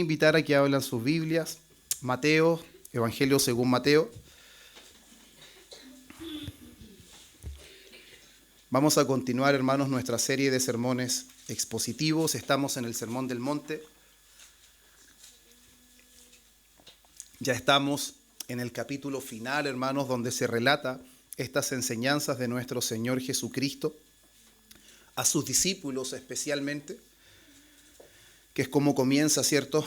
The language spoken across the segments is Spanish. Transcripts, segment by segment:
invitar a que abran sus Biblias. Mateo, Evangelio según Mateo. Vamos a continuar, hermanos, nuestra serie de sermones expositivos. Estamos en el Sermón del Monte. Ya estamos en el capítulo final, hermanos, donde se relata estas enseñanzas de nuestro Señor Jesucristo a sus discípulos especialmente, que es como comienza, ¿cierto?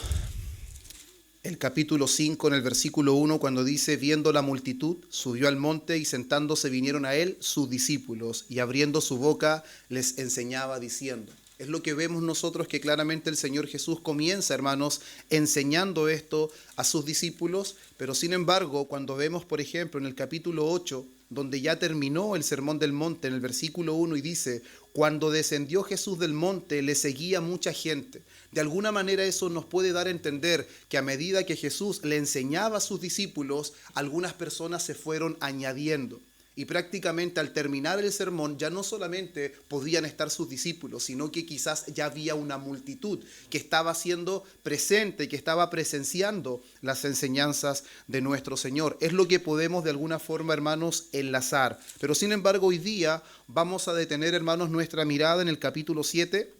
El capítulo 5 en el versículo 1, cuando dice: viendo la multitud, subió al monte y sentándose vinieron a él sus discípulos, y abriendo su boca les enseñaba diciendo. Es lo que vemos nosotros, que claramente el Señor Jesús comienza, hermanos, enseñando esto a sus discípulos, pero sin embargo, cuando vemos, por ejemplo, en el capítulo 8, donde ya terminó el Sermón del Monte, en el versículo 1, y dice: cuando descendió Jesús del monte, le seguía mucha gente. De alguna manera eso nos puede dar a entender que a medida que Jesús le enseñaba a sus discípulos, algunas personas se fueron añadiendo. Y prácticamente al terminar el sermón ya no solamente podían estar sus discípulos, sino que quizás ya había una multitud que estaba siendo presente, que estaba presenciando las enseñanzas de nuestro Señor. Es lo que podemos de alguna forma, hermanos, enlazar. Pero sin embargo hoy día vamos a detener, hermanos, nuestra mirada en el capítulo 7,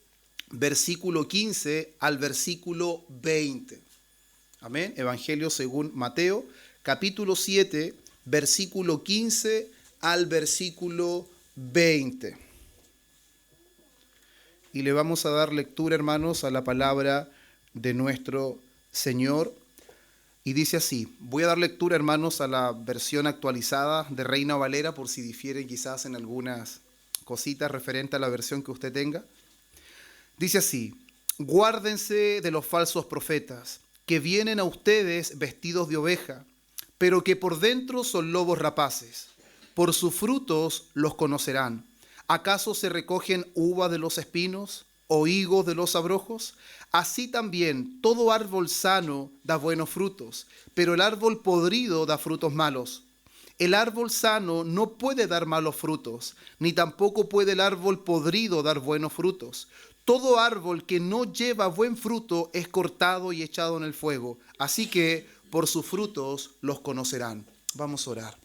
versículo 15 al versículo 20. Amén. Evangelio según Mateo, capítulo 7, versículo 15 al versículo 20. Y le vamos a dar lectura, hermanos, a la palabra de nuestro Señor. Y dice así: voy a dar lectura, hermanos, a la versión actualizada de Reina Valera, por si difieren quizás en algunas cositas referente a la versión que usted tenga. Dice así: guárdense de los falsos profetas, que vienen a ustedes vestidos de oveja, pero que por dentro son lobos rapaces. Por sus frutos los conocerán. ¿Acaso se recogen uvas de los espinos o higos de los abrojos? Así también todo árbol sano da buenos frutos, pero el árbol podrido da frutos malos. El árbol sano no puede dar malos frutos, ni tampoco puede el árbol podrido dar buenos frutos. Todo árbol que no lleva buen fruto es cortado y echado en el fuego. Así que por sus frutos los conocerán. Vamos a orar.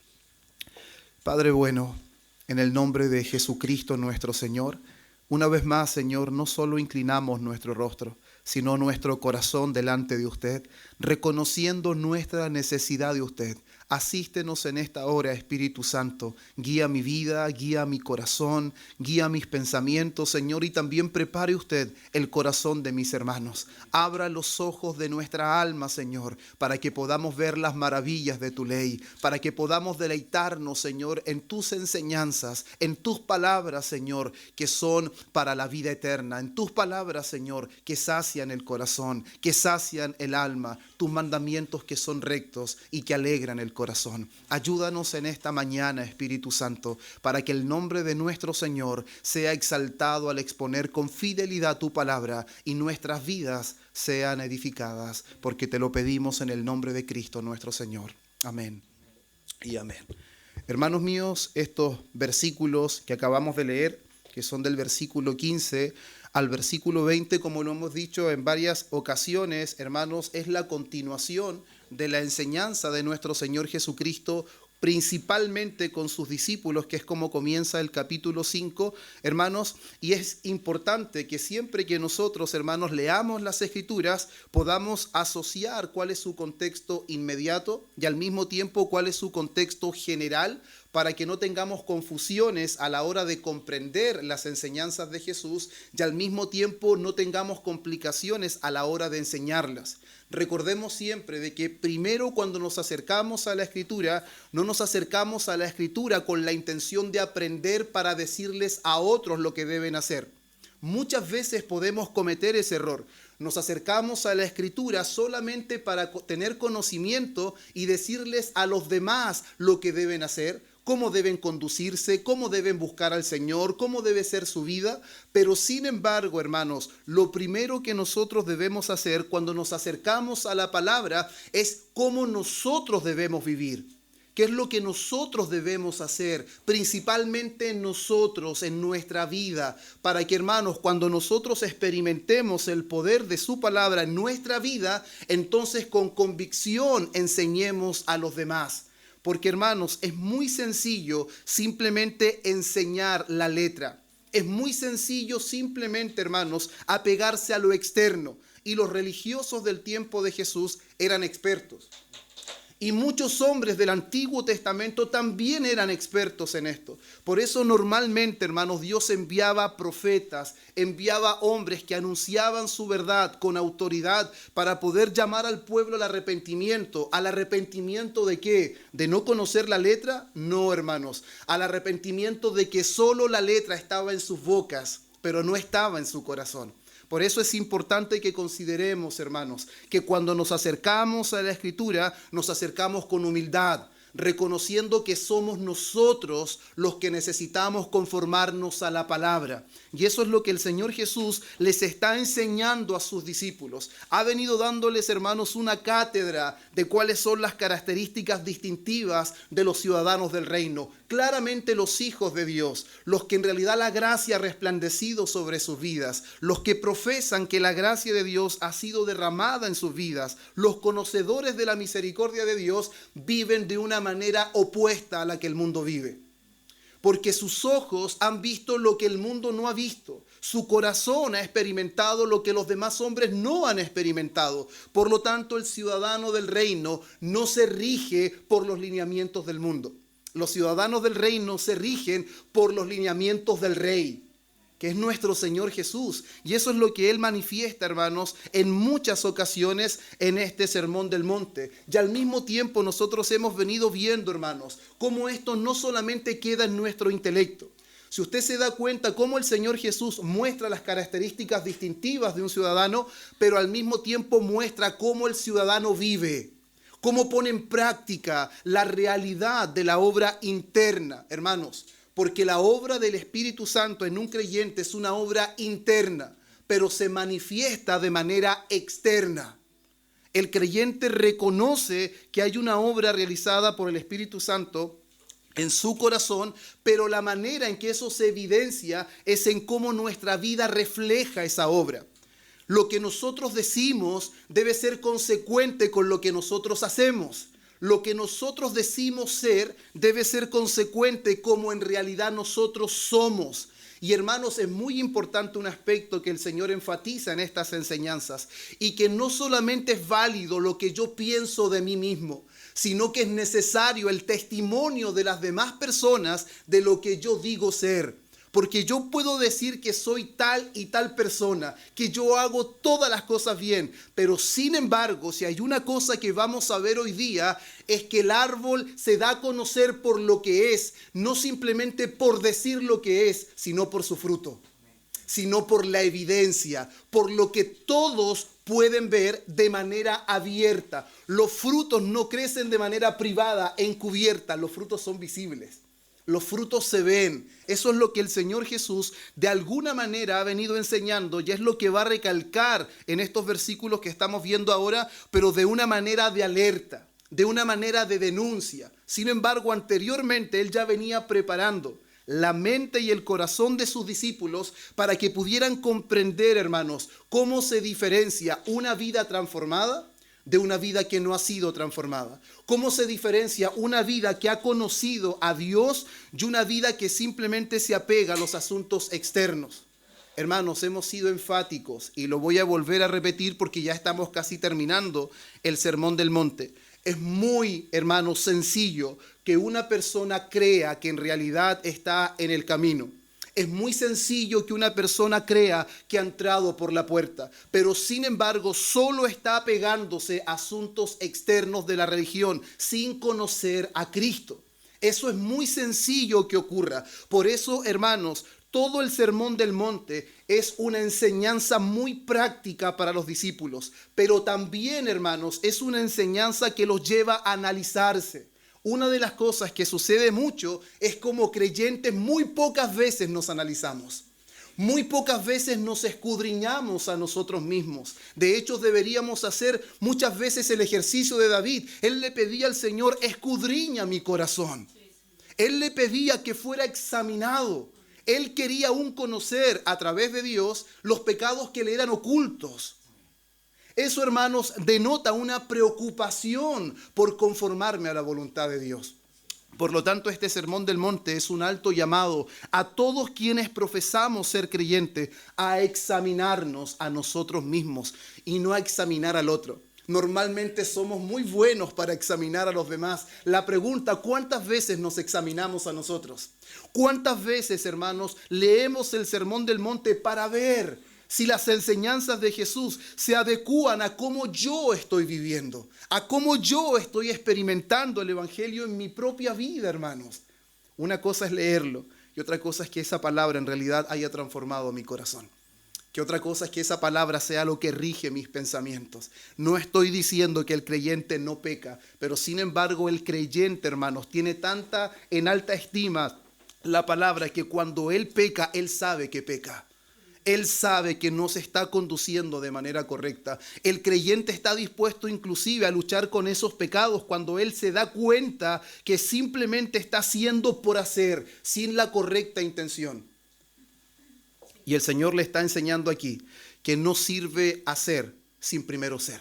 Padre bueno, en el nombre de Jesucristo nuestro Señor, una vez más, Señor, no solo inclinamos nuestro rostro, sino nuestro corazón delante de usted, reconociendo nuestra necesidad de usted. Asístenos en esta hora, Espíritu Santo. Guía mi vida, guía mi corazón, guía mis pensamientos, Señor, y también prepare usted el corazón de mis hermanos. Abra los ojos de nuestra alma, Señor, para que podamos ver las maravillas de tu ley, para que podamos deleitarnos, Señor, en tus enseñanzas, en tus palabras, Señor, que son para la vida eterna, en tus palabras, Señor, que sacian el corazón, que sacian el alma, tus mandamientos que son rectos y que alegran el corazón. Ayúdanos en esta mañana, Espíritu Santo, para que el nombre de nuestro Señor sea exaltado al exponer con fidelidad tu palabra y nuestras vidas sean edificadas, porque te lo pedimos en el nombre de Cristo nuestro Señor. Amén y amén. Hermanos míos, estos versículos que acabamos de leer, que son del versículo 15 al versículo 20, como lo hemos dicho en varias ocasiones, hermanos, es la continuación de la enseñanza de nuestro Señor Jesucristo, principalmente con sus discípulos, que es como comienza el capítulo 5, hermanos, y es importante que siempre que nosotros, hermanos, leamos las Escrituras, podamos asociar cuál es su contexto inmediato y al mismo tiempo cuál es su contexto general, para que no tengamos confusiones a la hora de comprender las enseñanzas de Jesús y al mismo tiempo no tengamos complicaciones a la hora de enseñarlas. Recordemos siempre de que primero, cuando nos acercamos a la Escritura, no nos acercamos a la Escritura con la intención de aprender para decirles a otros lo que deben hacer. Muchas veces podemos cometer ese error. Nos acercamos a la Escritura solamente para tener conocimiento y decirles a los demás lo que deben hacer, cómo deben conducirse, cómo deben buscar al Señor, cómo debe ser su vida. Pero sin embargo, hermanos, lo primero que nosotros debemos hacer cuando nos acercamos a la palabra es cómo nosotros debemos vivir. ¿Qué es lo que nosotros debemos hacer? Principalmente nosotros en nuestra vida, para que, hermanos, cuando nosotros experimentemos el poder de su palabra en nuestra vida, entonces con convicción enseñemos a los demás. Porque, hermanos, es muy sencillo simplemente enseñar la letra. Es muy sencillo simplemente, hermanos, apegarse a lo externo. Y los religiosos del tiempo de Jesús eran expertos. Y muchos hombres del Antiguo Testamento también eran expertos en esto. Por eso normalmente, hermanos, Dios enviaba profetas, enviaba hombres que anunciaban su verdad con autoridad para poder llamar al pueblo al arrepentimiento. ¿Al arrepentimiento de qué? ¿De no conocer la letra? No, hermanos. Al arrepentimiento de que solo la letra estaba en sus bocas, pero no estaba en su corazón. Por eso es importante que consideremos, hermanos, que cuando nos acercamos a la Escritura, nos acercamos con humildad, reconociendo que somos nosotros los que necesitamos conformarnos a la palabra. Y eso es lo que el Señor Jesús les está enseñando a sus discípulos. Ha venido dándoles, hermanos, una cátedra de cuáles son las características distintivas de los ciudadanos del reino. Claramente los hijos de Dios, los que en realidad la gracia ha resplandecido sobre sus vidas, los que profesan que la gracia de Dios ha sido derramada en sus vidas, los conocedores de la misericordia de Dios, viven de una manera opuesta a la que el mundo vive. Porque sus ojos han visto lo que el mundo no ha visto. Su corazón ha experimentado lo que los demás hombres no han experimentado. Por lo tanto, el ciudadano del reino no se rige por los lineamientos del mundo. Los ciudadanos del reino se rigen por los lineamientos del Rey, que es nuestro Señor Jesús. Y eso es lo que Él manifiesta, hermanos, en muchas ocasiones en este Sermón del Monte. Y al mismo tiempo nosotros hemos venido viendo, hermanos, cómo esto no solamente queda en nuestro intelecto. Si usted se da cuenta cómo el Señor Jesús muestra las características distintivas de un ciudadano, pero al mismo tiempo muestra cómo el ciudadano vive. Cómo pone en práctica la realidad de la obra interna, hermanos. Porque la obra del Espíritu Santo en un creyente es una obra interna, pero se manifiesta de manera externa. El creyente reconoce que hay una obra realizada por el Espíritu Santo en su corazón, pero la manera en que eso se evidencia es en cómo nuestra vida refleja esa obra. Lo que nosotros decimos debe ser consecuente con lo que nosotros hacemos. Lo que nosotros decimos ser debe ser consecuente como en realidad nosotros somos. Y hermanos, es muy importante un aspecto que el Señor enfatiza en estas enseñanzas, y que no solamente es válido lo que yo pienso de mí mismo, sino que es necesario el testimonio de las demás personas de lo que yo digo ser. Porque yo puedo decir que soy tal y tal persona, que yo hago todas las cosas bien, pero sin embargo, si hay una cosa que vamos a ver hoy día, es que el árbol se da a conocer por lo que es, no simplemente por decir lo que es, sino por su fruto, sino por la evidencia, por lo que todos pueden ver de manera abierta. Los frutos no crecen de manera privada, encubierta, los frutos son visibles. Los frutos se ven. Eso es lo que el Señor Jesús de alguna manera ha venido enseñando, y es lo que va a recalcar en estos versículos que estamos viendo ahora, pero de una manera de alerta, de una manera de denuncia. Sin embargo, anteriormente Él ya venía preparando la mente y el corazón de sus discípulos para que pudieran comprender, hermanos, cómo se diferencia una vida transformada de una vida que no ha sido transformada. ¿Cómo se diferencia una vida que ha conocido a Dios y una vida que simplemente se apega a los asuntos externos? Hermanos, hemos sido enfáticos y lo voy a volver a repetir porque ya estamos casi terminando el Sermón del Monte. Es muy, hermanos, sencillo que una persona crea que en realidad está en el camino. Es muy sencillo que una persona crea que ha entrado por la puerta, pero sin embargo solo está apegándose a asuntos externos de la religión sin conocer a Cristo. Eso es muy sencillo que ocurra. Por eso, hermanos, todo el Sermón del Monte es una enseñanza muy práctica para los discípulos, pero también, hermanos, es una enseñanza que los lleva a analizarse. Una de las cosas que sucede mucho es como creyentes muy pocas veces nos analizamos. Muy pocas veces nos escudriñamos a nosotros mismos. De hecho, deberíamos hacer muchas veces el ejercicio de David. Él le pedía al Señor, escudriña mi corazón. Él le pedía que fuera examinado. Él quería aún conocer a través de Dios los pecados que le eran ocultos. Eso, hermanos, denota una preocupación por conformarme a la voluntad de Dios. Por lo tanto, este Sermón del Monte es un alto llamado a todos quienes profesamos ser creyentes a examinarnos a nosotros mismos y no a examinar al otro. Normalmente somos muy buenos para examinar a los demás. La pregunta, ¿cuántas veces nos examinamos a nosotros? ¿Cuántas veces, hermanos, leemos el Sermón del Monte para ver si las enseñanzas de Jesús se adecúan a cómo yo estoy viviendo, a cómo yo estoy experimentando el Evangelio en mi propia vida, hermanos? Una cosa es leerlo y otra cosa es que esa palabra en realidad haya transformado mi corazón. Que otra cosa es que esa palabra sea lo que rige mis pensamientos. No estoy diciendo que el creyente no peca, pero sin embargo el creyente, hermanos, tiene tanta en alta estima la palabra que cuando él peca, él sabe que peca. Él sabe que no se está conduciendo de manera correcta. El creyente está dispuesto inclusive a luchar con esos pecados cuando él se da cuenta que simplemente está haciendo por hacer, sin la correcta intención. Y el Señor le está enseñando aquí que no sirve hacer sin primero ser.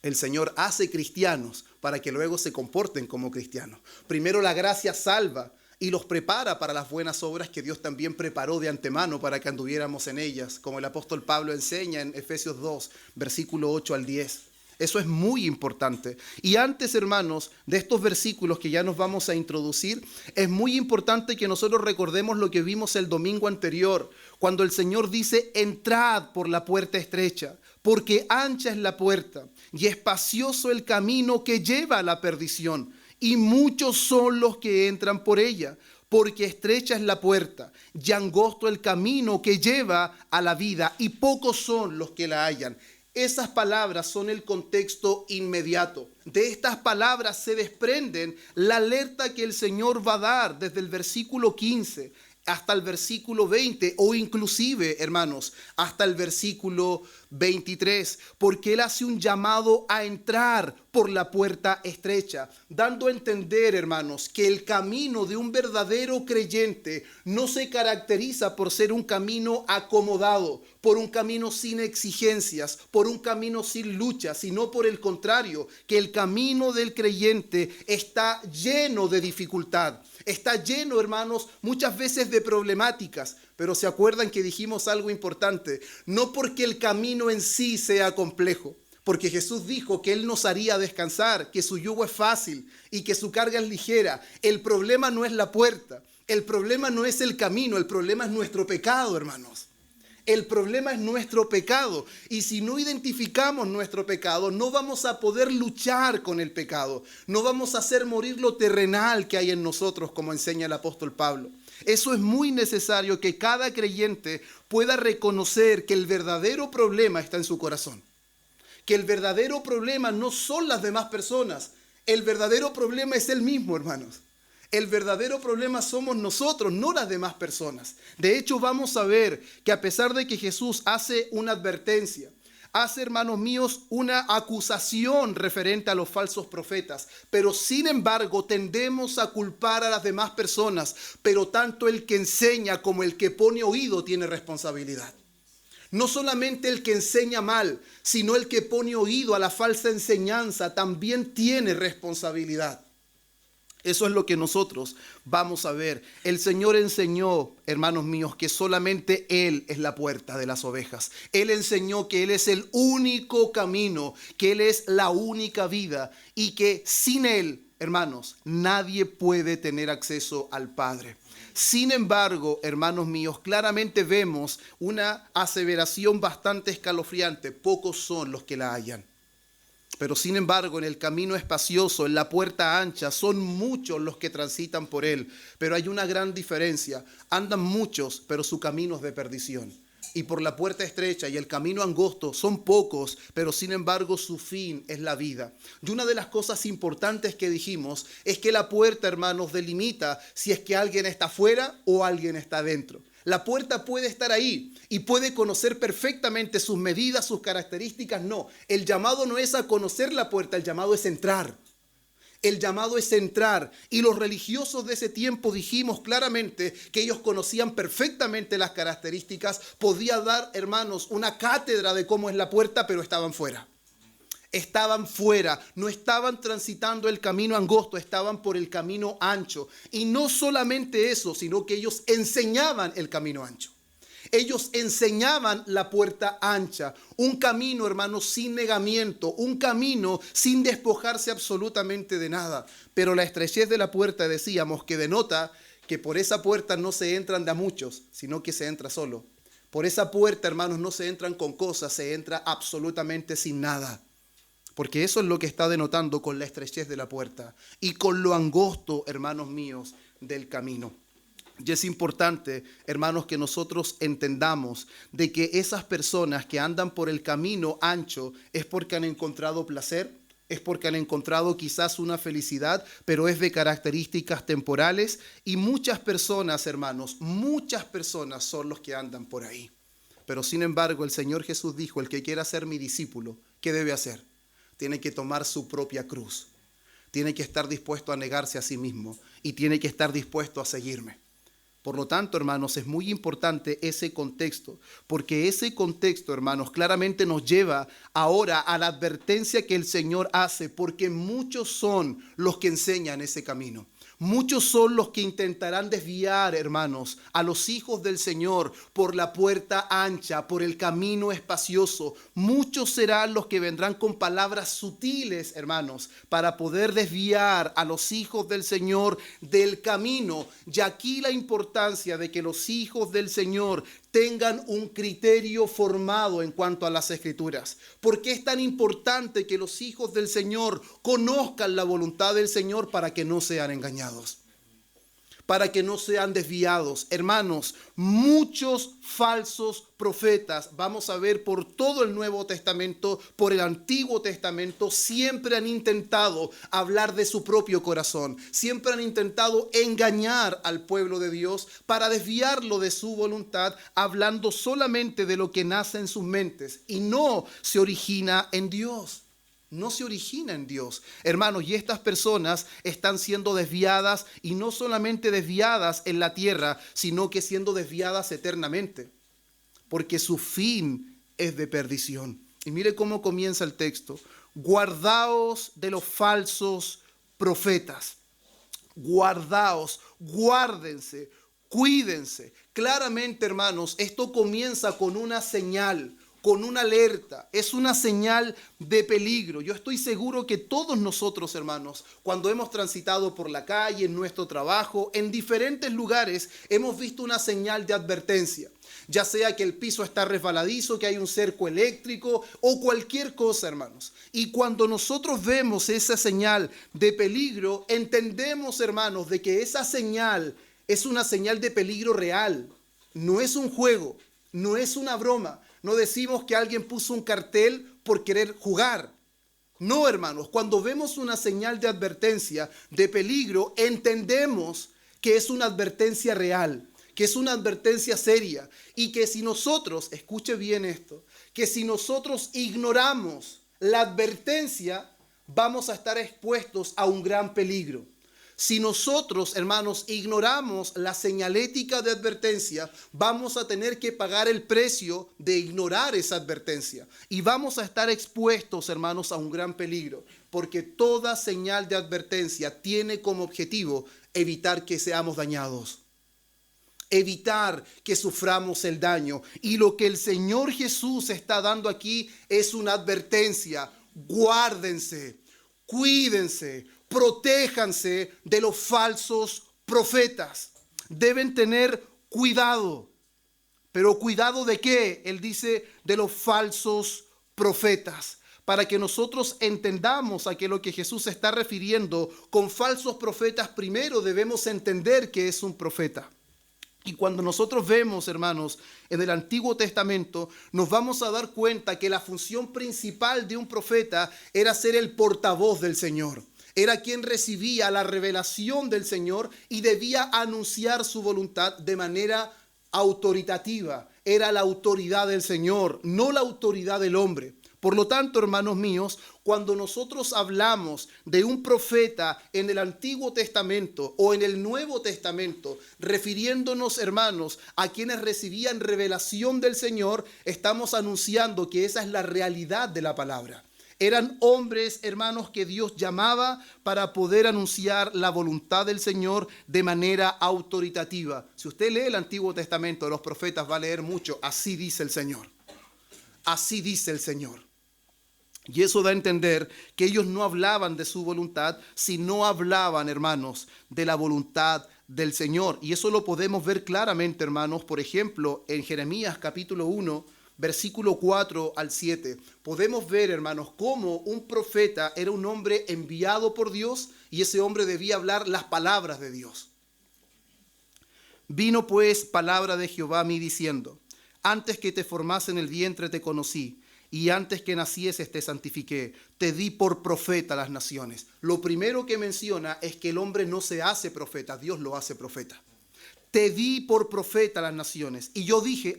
El Señor hace cristianos para que luego se comporten como cristianos. Primero la gracia salva y los prepara para las buenas obras que Dios también preparó de antemano para que anduviéramos en ellas, como el apóstol Pablo enseña en Efesios 2, versículo 8 al 10. Eso es muy importante. Y antes, hermanos, de estos versículos que ya nos vamos a introducir, es muy importante que nosotros recordemos lo que vimos el domingo anterior, cuando el Señor dice, entrad por la puerta estrecha, porque ancha es la puerta y espacioso el camino que lleva a la perdición, y muchos son los que entran por ella, porque estrecha es la puerta y angosto el camino que lleva a la vida, y pocos son los que la hallan. Esas palabras son el contexto inmediato. De estas palabras se desprenden la alerta que el Señor va a dar desde el versículo 15 hasta el versículo 20 o inclusive, hermanos, hasta el versículo 23, porque Él hace un llamado a entrar por la puerta estrecha, dando a entender, hermanos, que el camino de un verdadero creyente no se caracteriza por ser un camino acomodado, por un camino sin exigencias, por un camino sin lucha, sino por el contrario, que el camino del creyente está lleno de dificultad. Está lleno, hermanos, muchas veces de problemáticas, pero se acuerdan que dijimos algo importante, no porque el camino en sí sea complejo, porque Jesús dijo que Él nos haría descansar, que su yugo es fácil y que su carga es ligera. El problema no es la puerta, el problema no es el camino, el problema es nuestro pecado, hermanos. El problema es nuestro pecado, y si no identificamos nuestro pecado, no vamos a poder luchar con el pecado, no vamos a hacer morir lo terrenal que hay en nosotros, como enseña el apóstol Pablo. Eso es muy necesario, que cada creyente pueda reconocer que el verdadero problema está en su corazón, que el verdadero problema no son las demás personas, el verdadero problema es él mismo, hermanos. El verdadero problema somos nosotros, no las demás personas. De hecho, vamos a ver que a pesar de que Jesús hace una advertencia, hace, hermanos míos, una acusación referente a los falsos profetas, pero sin embargo tendemos a culpar a las demás personas, pero tanto el que enseña como el que pone oído tiene responsabilidad. No solamente el que enseña mal, sino el que pone oído a la falsa enseñanza también tiene responsabilidad. Eso es lo que nosotros vamos a ver. El Señor enseñó, hermanos míos, que solamente Él es la puerta de las ovejas. Él enseñó que Él es el único camino, que Él es la única vida y que sin Él, hermanos, nadie puede tener acceso al Padre. Sin embargo, hermanos míos, claramente vemos una aseveración bastante escalofriante. Pocos son los que la hallan. Pero sin embargo, en el camino espacioso, en la puerta ancha, son muchos los que transitan por él. Pero hay una gran diferencia. Andan muchos, pero su camino es de perdición. Y por la puerta estrecha y el camino angosto son pocos, pero sin embargo su fin es la vida. Y una de las cosas importantes que dijimos es que la puerta, hermanos, delimita si es que alguien está afuera o alguien está dentro. La puerta puede estar ahí y puede conocer perfectamente sus medidas, sus características. No, el llamado no es a conocer la puerta, el llamado es entrar. El llamado es entrar. Y los religiosos de ese tiempo dijimos claramente que ellos conocían perfectamente las características. Podía dar, hermanos, una cátedra de cómo es la puerta, pero estaban fuera. Estaban fuera, no estaban transitando el camino angosto, estaban por el camino ancho. Y no solamente eso, sino que ellos enseñaban el camino ancho. Ellos enseñaban la puerta ancha, un camino, hermanos, sin negamiento, un camino sin despojarse absolutamente de nada. Pero la estrechez de la puerta, decíamos, que denota que por esa puerta no se entran de a muchos, sino que se entra solo. Por esa puerta, hermanos, no se entran con cosas, se entra absolutamente sin nada. Porque eso es lo que está denotando con la estrechez de la puerta y con lo angosto, hermanos míos, del camino. Y es importante, hermanos, que nosotros entendamos de que esas personas que andan por el camino ancho es porque han encontrado placer, es porque han encontrado quizás una felicidad, pero es de características temporales. Y muchas personas, hermanos, muchas personas son los que andan por ahí. Pero sin embargo, el Señor Jesús dijo, el que quiera ser mi discípulo, ¿qué debe hacer? Tiene que tomar su propia cruz. Tiene que estar dispuesto a negarse a sí mismo y tiene que estar dispuesto a seguirme. Por lo tanto, hermanos, es muy importante ese contexto, porque ese contexto, hermanos, claramente nos lleva ahora a la advertencia que el Señor hace, porque muchos son los que enseñan ese camino. Muchos son los que intentarán desviar, hermanos, a los hijos del Señor por la puerta ancha, por el camino espacioso. Muchos serán los que vendrán con palabras sutiles, hermanos, para poder desviar a los hijos del Señor del camino. Y aquí la importancia de que los hijos del Señor tengan un criterio formado en cuanto a las Escrituras. ¿Por qué es tan importante que los hijos del Señor conozcan la voluntad del Señor para que no sean engañados? Para que no sean desviados. Hermanos, muchos falsos profetas, vamos a ver por todo el Nuevo Testamento, por el Antiguo Testamento, siempre han intentado hablar de su propio corazón. Siempre han intentado engañar al pueblo de Dios para desviarlo de su voluntad, hablando solamente de lo que nace en sus mentes y no se origina en Dios. No se origina en Dios, hermanos, y estas personas están siendo desviadas, y no solamente desviadas en la tierra, sino que siendo desviadas eternamente, porque su fin es de perdición. Y mire cómo comienza el texto: guardaos de los falsos profetas. Guardaos, guárdense, cuídense. Claramente, hermanos, esto comienza con una señal, con una alerta. Es una señal de peligro. Yo estoy seguro que todos nosotros, hermanos, cuando hemos transitado por la calle, en nuestro trabajo, en diferentes lugares, hemos visto una señal de advertencia. Ya sea que el piso está resbaladizo, que hay un cerco eléctrico o cualquier cosa, hermanos. Y cuando nosotros vemos esa señal de peligro, entendemos, hermanos, de que esa señal es una señal de peligro real. No es un juego, no es una broma. No decimos que alguien puso un cartel por querer jugar. No, hermanos, cuando vemos una señal de advertencia, de peligro, entendemos que es una advertencia real, que es una advertencia seria, y que si nosotros, escuche bien esto, que si nosotros ignoramos la advertencia, vamos a estar expuestos a un gran peligro. Si nosotros, hermanos, ignoramos la señalética de advertencia, vamos a tener que pagar el precio de ignorar esa advertencia. Y vamos a estar expuestos, hermanos, a un gran peligro. Porque toda señal de advertencia tiene como objetivo evitar que seamos dañados. Evitar que suframos el daño. Y lo que el Señor Jesús está dando aquí es una advertencia. Guárdense, cuídense, protéjanse de los falsos profetas. Deben tener cuidado. ¿Pero cuidado de qué? Él dice de los falsos profetas. Para que nosotros entendamos a qué lo que Jesús se está refiriendo con falsos profetas, primero debemos entender que es un profeta. Y cuando nosotros vemos, hermanos, en el Antiguo Testamento, nos vamos a dar cuenta que la función principal de un profeta era ser el portavoz del Señor. Era quien recibía la revelación del Señor y debía anunciar su voluntad de manera autoritativa, era la autoridad del Señor, no la autoridad del hombre. Por lo tanto, hermanos míos, cuando nosotros hablamos de un profeta en el Antiguo Testamento o en el Nuevo Testamento, refiriéndonos, hermanos, a quienes recibían revelación del Señor, estamos anunciando que esa es la realidad de la palabra. Eran hombres, hermanos, que Dios llamaba para poder anunciar la voluntad del Señor de manera autoritativa. Si usted lee el Antiguo Testamento de los profetas, va a leer mucho. Así dice el Señor. Así dice el Señor. Y eso da a entender que ellos no hablaban de su voluntad, sino hablaban, hermanos, de la voluntad del Señor. Y eso lo podemos ver claramente, hermanos, por ejemplo, en Jeremías capítulo 1, versículo 4 al 7. Podemos ver, hermanos, cómo un profeta era un hombre enviado por Dios y ese hombre debía hablar las palabras de Dios. Vino pues palabra de Jehová a mí diciendo: antes que te formase en el vientre te conocí, y antes que nacieses te santifiqué, te di por profeta a las naciones. Lo primero que menciona es que el hombre no se hace profeta, Dios lo hace profeta. Te di por profeta a las naciones. Y yo dije,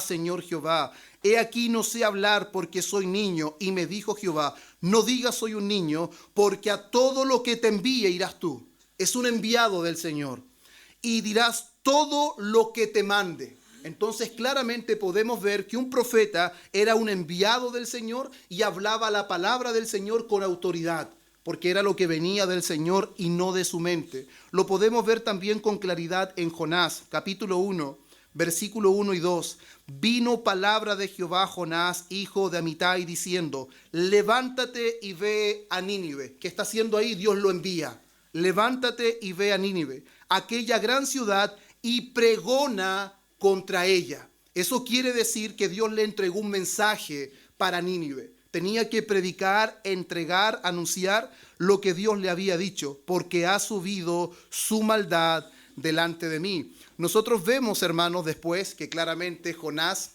Señor Jehová, he aquí no sé hablar porque soy niño. Y me dijo Jehová, no digas soy un niño, porque a todo lo que te envíe irás tú. Es un enviado del Señor. Y dirás todo lo que te mande. Entonces claramente podemos ver que un profeta era un enviado del Señor y hablaba la palabra del Señor con autoridad, porque era lo que venía del Señor y no de su mente. Lo podemos ver también con claridad en Jonás, capítulo 1, versículo 1 y 2. Vino palabra de Jehová a Jonás, hijo de Amitai, diciendo: levántate y ve a Nínive. ¿Qué está haciendo ahí? Dios lo envía. Levántate y ve a Nínive, aquella gran ciudad, y pregona contra ella. Eso quiere decir que Dios le entregó un mensaje para Nínive. Tenía que predicar, entregar, anunciar lo que Dios le había dicho, porque ha subido su maldad delante de mí. Nosotros vemos, hermanos, después que claramente Jonás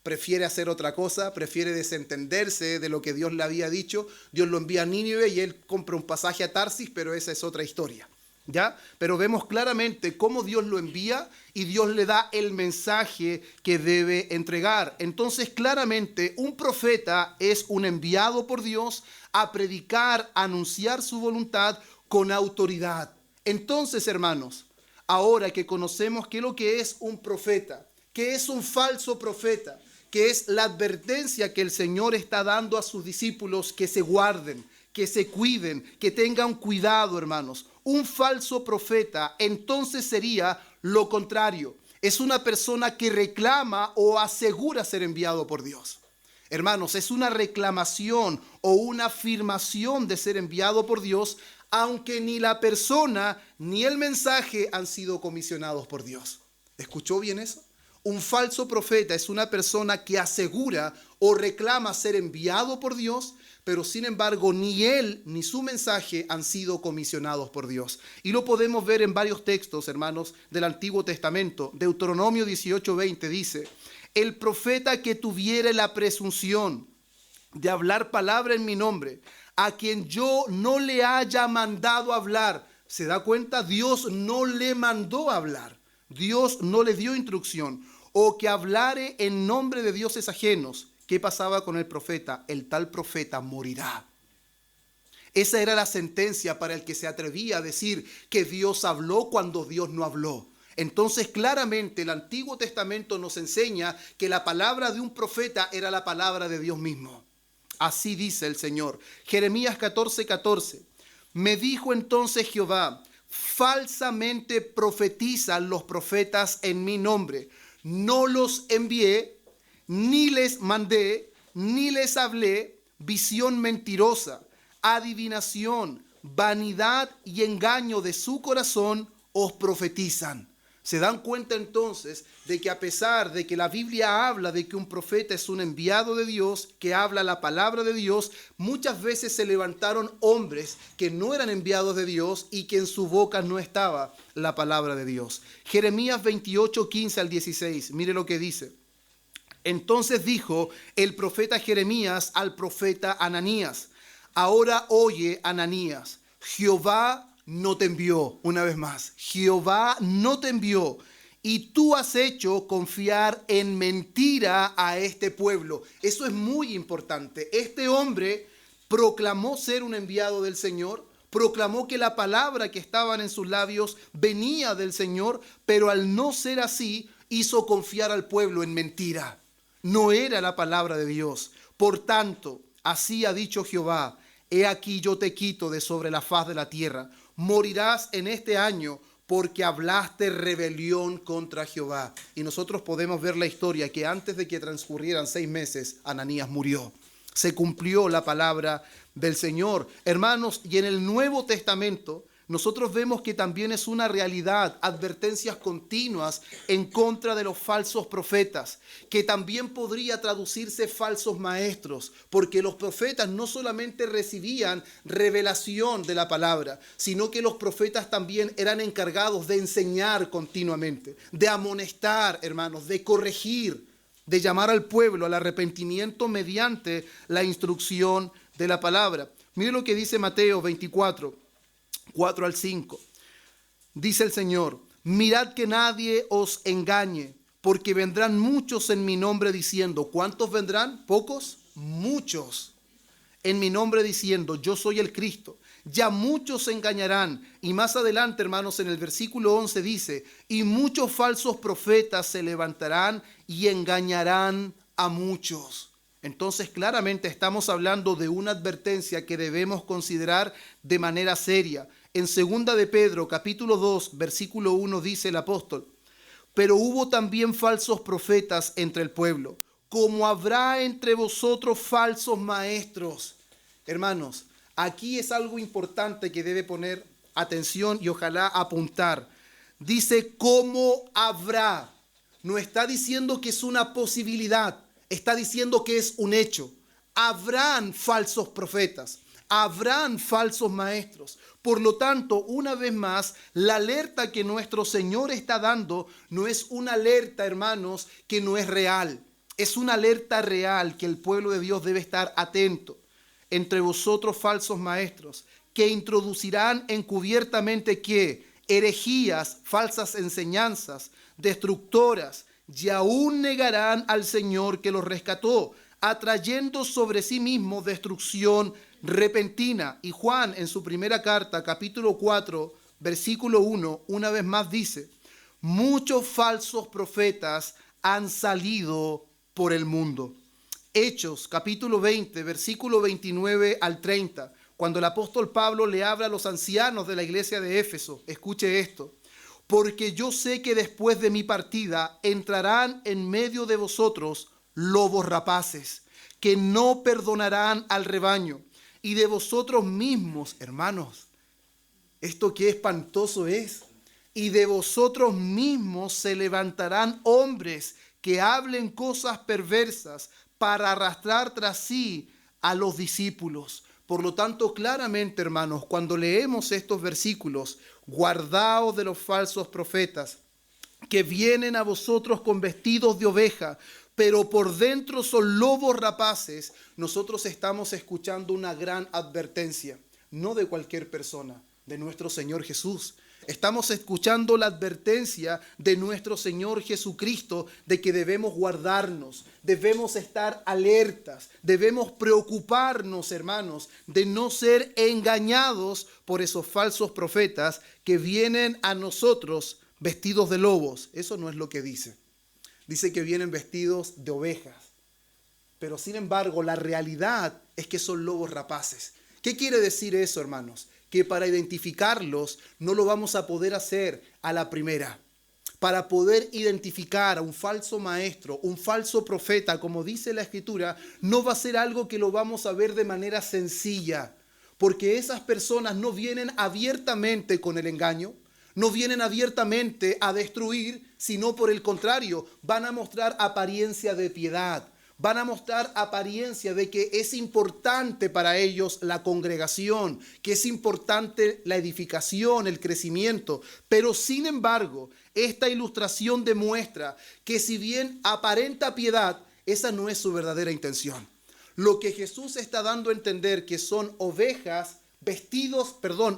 prefiere hacer otra cosa, prefiere desentenderse de lo que Dios le había dicho. Dios lo envía a Nínive y él compra un pasaje a Tarsis, pero esa es otra historia. ¿Ya? Pero vemos claramente cómo Dios lo envía y Dios le da el mensaje que debe entregar. Entonces, claramente, un profeta es un enviado por Dios a predicar, a anunciar su voluntad con autoridad. Entonces, hermanos, ahora que conocemos qué es lo que es un profeta, qué es un falso profeta, que es la advertencia que el Señor está dando a sus discípulos, que se guarden, que se cuiden, que tengan cuidado, hermanos. Un falso profeta entonces sería lo contrario. Es una persona que reclama o asegura ser enviado por Dios. Hermanos, es una reclamación o una afirmación de ser enviado por Dios, aunque ni la persona ni el mensaje han sido comisionados por Dios. ¿Escuchó bien eso? Un falso profeta es una persona que asegura o reclama ser enviado por Dios, pero sin embargo ni él ni su mensaje han sido comisionados por Dios. Y lo podemos ver en varios textos, hermanos, del Antiguo Testamento. Deuteronomio 18:20 dice: el profeta que tuviere la presunción de hablar palabra en mi nombre, a quien yo no le haya mandado hablar. ¿Se da cuenta? Dios no le mandó hablar. Dios no le dio instrucción. O que hablare en nombre de dioses ajenos. ¿Qué pasaba con el profeta? El tal profeta morirá. Esa era la sentencia para el que se atrevía a decir que Dios habló cuando Dios no habló. Entonces claramente el Antiguo Testamento nos enseña que la palabra de un profeta era la palabra de Dios mismo. Así dice el Señor. Jeremías 14:14. Me dijo entonces Jehová: falsamente profetizan los profetas en mi nombre. No los envié, ni les mandé, ni les hablé. Visión mentirosa, adivinación, vanidad y engaño de su corazón os profetizan. ¿Se dan cuenta entonces de que a pesar de que la Biblia habla de que un profeta es un enviado de Dios, que habla la palabra de Dios, muchas veces se levantaron hombres que no eran enviados de Dios y que en su boca no estaba la palabra de Dios? Jeremías 28:15 al 16, mire lo que dice. Entonces dijo el profeta Jeremías al profeta Ananías: ahora oye, Ananías, Jehová no te envió. Una vez más, Jehová no te envió. y tú has hecho confiar en mentira a este pueblo. Eso es muy importante. Este hombre proclamó ser un enviado del Señor, proclamó que la palabra que estaban en sus labios venía del Señor, pero al no ser así, hizo confiar al pueblo en mentira. No era la palabra de Dios. Por tanto, así ha dicho Jehová: he aquí yo te quito de sobre la faz de la tierra. Morirás en este año porque hablaste rebelión contra Jehová. Y nosotros podemos ver la historia que antes de que transcurrieran 6 meses, Ananías murió. Se cumplió la palabra del Señor. Hermanos, y en el Nuevo Testamento nosotros vemos que también es una realidad, advertencias continuas en contra de los falsos profetas, que también podría traducirse falsos maestros, porque los profetas no solamente recibían revelación de la palabra, sino que los profetas también eran encargados de enseñar continuamente, de amonestar, hermanos, de corregir, de llamar al pueblo al arrepentimiento mediante la instrucción de la palabra. Mire lo que dice Mateo 24, 4 al 5. Dice el Señor: mirad que nadie os engañe, porque vendrán muchos en mi nombre diciendo. ¿Cuántos vendrán? ¿Pocos? Muchos. En mi nombre diciendo: yo soy el Cristo. Ya muchos se engañarán. Y más adelante, hermanos, en el versículo 11 dice: y muchos falsos profetas se levantarán y engañarán a muchos. Entonces, claramente estamos hablando de una advertencia que debemos considerar de manera seria. En 2 de Pedro, capítulo 2, versículo 1, dice el apóstol: pero hubo también falsos profetas entre el pueblo, como habrá entre vosotros falsos maestros. Hermanos, aquí es algo importante que debe poner atención y ojalá apuntar. Dice cómo habrá. No está diciendo que es una posibilidad, está diciendo que es un hecho. Habrán falsos profetas, habrán falsos maestros. Por lo tanto, una vez más, la alerta que nuestro Señor está dando no es una alerta, hermanos, que no es real. Es una alerta real que el pueblo de Dios debe estar atento. Entre vosotros falsos maestros, que introducirán encubiertamente ¿qué? Herejías, falsas enseñanzas, destructoras, y aún negarán al Señor que los rescató, atrayendo sobre sí mismo destrucción repentina. Y Juan, en su primera carta, capítulo 4, versículo 1, una vez más dice: muchos falsos profetas han salido por el mundo. Hechos, capítulo 20, versículo 29 al 30, cuando el apóstol Pablo le habla a los ancianos de la iglesia de Éfeso, escuche esto: porque yo sé que después de mi partida entrarán en medio de vosotros lobos rapaces, que no perdonarán al rebaño, y de vosotros mismos, hermanos, esto qué espantoso es, y de vosotros mismos se levantarán hombres que hablen cosas perversas para arrastrar tras sí a los discípulos. Por lo tanto, claramente, hermanos, cuando leemos estos versículos: guardaos de los falsos profetas, que vienen a vosotros con vestidos de oveja, pero por dentro son lobos rapaces, nosotros estamos escuchando una gran advertencia, no de cualquier persona, de nuestro Señor Jesús. Estamos escuchando la advertencia de nuestro Señor Jesucristo de que debemos guardarnos, debemos estar alertas, debemos preocuparnos, hermanos, de no ser engañados por esos falsos profetas que vienen a nosotros vestidos de lobos. Eso no es lo que dice. Dice que vienen vestidos de ovejas. Pero sin embargo, la realidad es que son lobos rapaces. ¿Qué quiere decir eso, hermanos? Que para identificarlos no lo vamos a poder hacer a la primera. Para poder identificar a un falso maestro, un falso profeta, como dice la Escritura, no va a ser algo que lo vamos a ver de manera sencilla, porque esas personas no vienen abiertamente con el engaño, no vienen abiertamente a destruir, sino por el contrario, van a mostrar apariencia de piedad. Van a mostrar apariencia de que es importante para ellos la congregación, que es importante la edificación, el crecimiento. Pero sin embargo, esta ilustración demuestra que si bien aparenta piedad, esa no es su verdadera intención. Lo que Jesús está dando a entender que son ovejas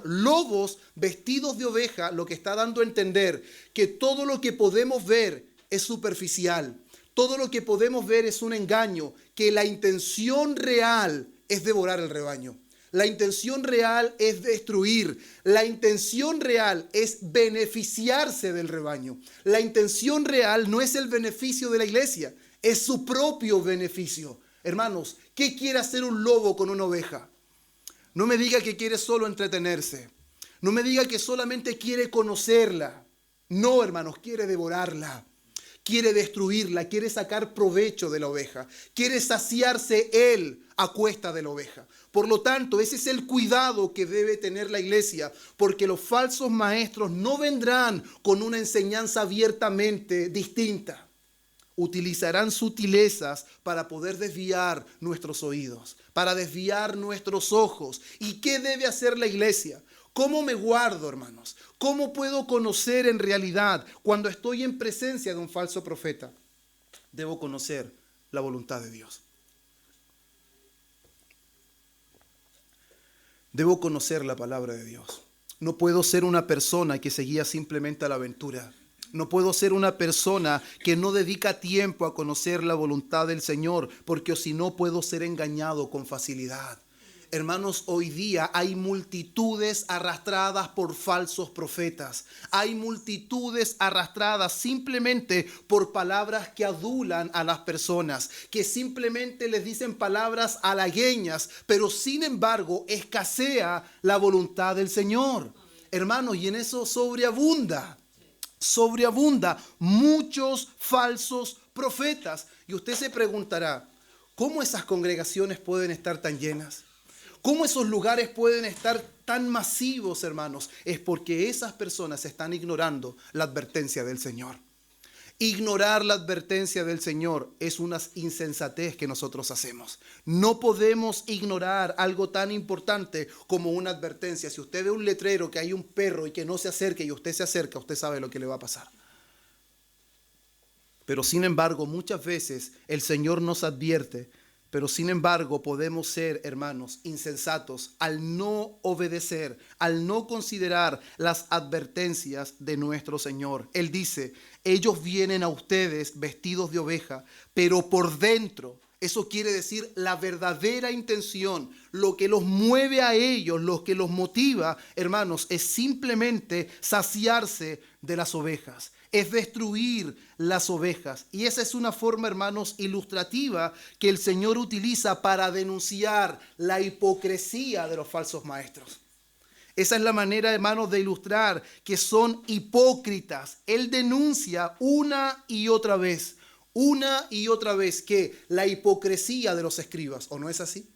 lobos vestidos de oveja, lo que está dando a entender que todo lo que podemos ver es superficial. Todo lo que podemos ver es un engaño, que la intención real es devorar el rebaño. La intención real es destruir. La intención real es beneficiarse del rebaño. La intención real no es el beneficio de la iglesia, es su propio beneficio. Hermanos, ¿qué quiere hacer un lobo con una oveja? No me diga que quiere solo entretenerse. No me diga que solamente quiere conocerla. No, hermanos, quiere devorarla. Quiere destruirla, quiere sacar provecho de la oveja, quiere saciarse él a cuesta de la oveja. Por lo tanto, ese es el cuidado que debe tener la iglesia, porque los falsos maestros no vendrán con una enseñanza abiertamente distinta. Utilizarán sutilezas para poder desviar nuestros oídos, para desviar nuestros ojos. ¿Y qué debe hacer la iglesia? ¿Cómo me guardo, hermanos? ¿Cómo puedo conocer en realidad cuando estoy en presencia de un falso profeta? Debo conocer la voluntad de Dios. Debo conocer la palabra de Dios. No puedo ser una persona que se guía simplemente a la aventura. No puedo ser una persona que no dedica tiempo a conocer la voluntad del Señor, porque si no puedo ser engañado con facilidad. Hermanos, hoy día hay multitudes arrastradas por falsos profetas. Hay multitudes arrastradas simplemente por palabras que adulan a las personas, que simplemente les dicen palabras halagüeñas, pero sin embargo escasea la voluntad del Señor. Hermanos, y en eso sobreabunda muchos falsos profetas. Y usted se preguntará, ¿cómo esas congregaciones pueden estar tan llenas? ¿Cómo esos lugares pueden estar tan masivos, hermanos? Es porque esas personas están ignorando la advertencia del Señor. Ignorar la advertencia del Señor es una insensatez que nosotros hacemos. No podemos ignorar algo tan importante como una advertencia. Si usted ve un letrero que hay un perro y que no se acerque y usted se acerca, usted sabe lo que le va a pasar. Pero sin embargo, muchas veces el Señor nos advierte. Pero sin embargo podemos ser, hermanos, insensatos al no obedecer, al no considerar las advertencias de nuestro Señor. Él dice, ellos vienen a ustedes vestidos de oveja, pero por dentro, eso quiere decir la verdadera intención, lo que los mueve a ellos, lo que los motiva, hermanos, es simplemente saciarse de las ovejas. Es destruir las ovejas. Y esa es una forma, hermanos, ilustrativa que el Señor utiliza para denunciar la hipocresía de los falsos maestros. Esa es la manera, hermanos, de ilustrar que son hipócritas. Él denuncia una y otra vez que la hipocresía de los escribas, ¿o no es así?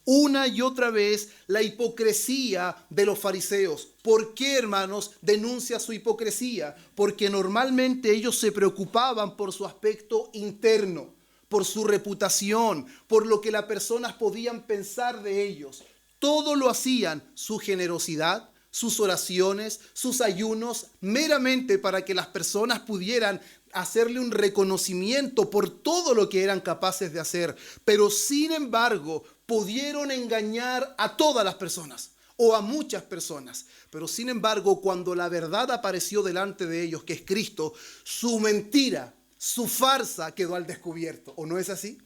Una y otra vez la hipocresía de los fariseos. ¿Por qué, hermanos, denuncia su hipocresía? Porque normalmente ellos se preocupaban por su aspecto interno, por su reputación, por lo que las personas podían pensar de ellos. Todo lo hacían, su generosidad, sus oraciones, sus ayunos, meramente para que las personas pudieran hacerle un reconocimiento por todo lo que eran capaces de hacer. Pero sin embargo, pudieron engañar a todas las personas o a muchas personas. Pero sin embargo, cuando la verdad apareció delante de ellos, que es Cristo, su mentira, su farsa quedó al descubierto. ¿O no es así?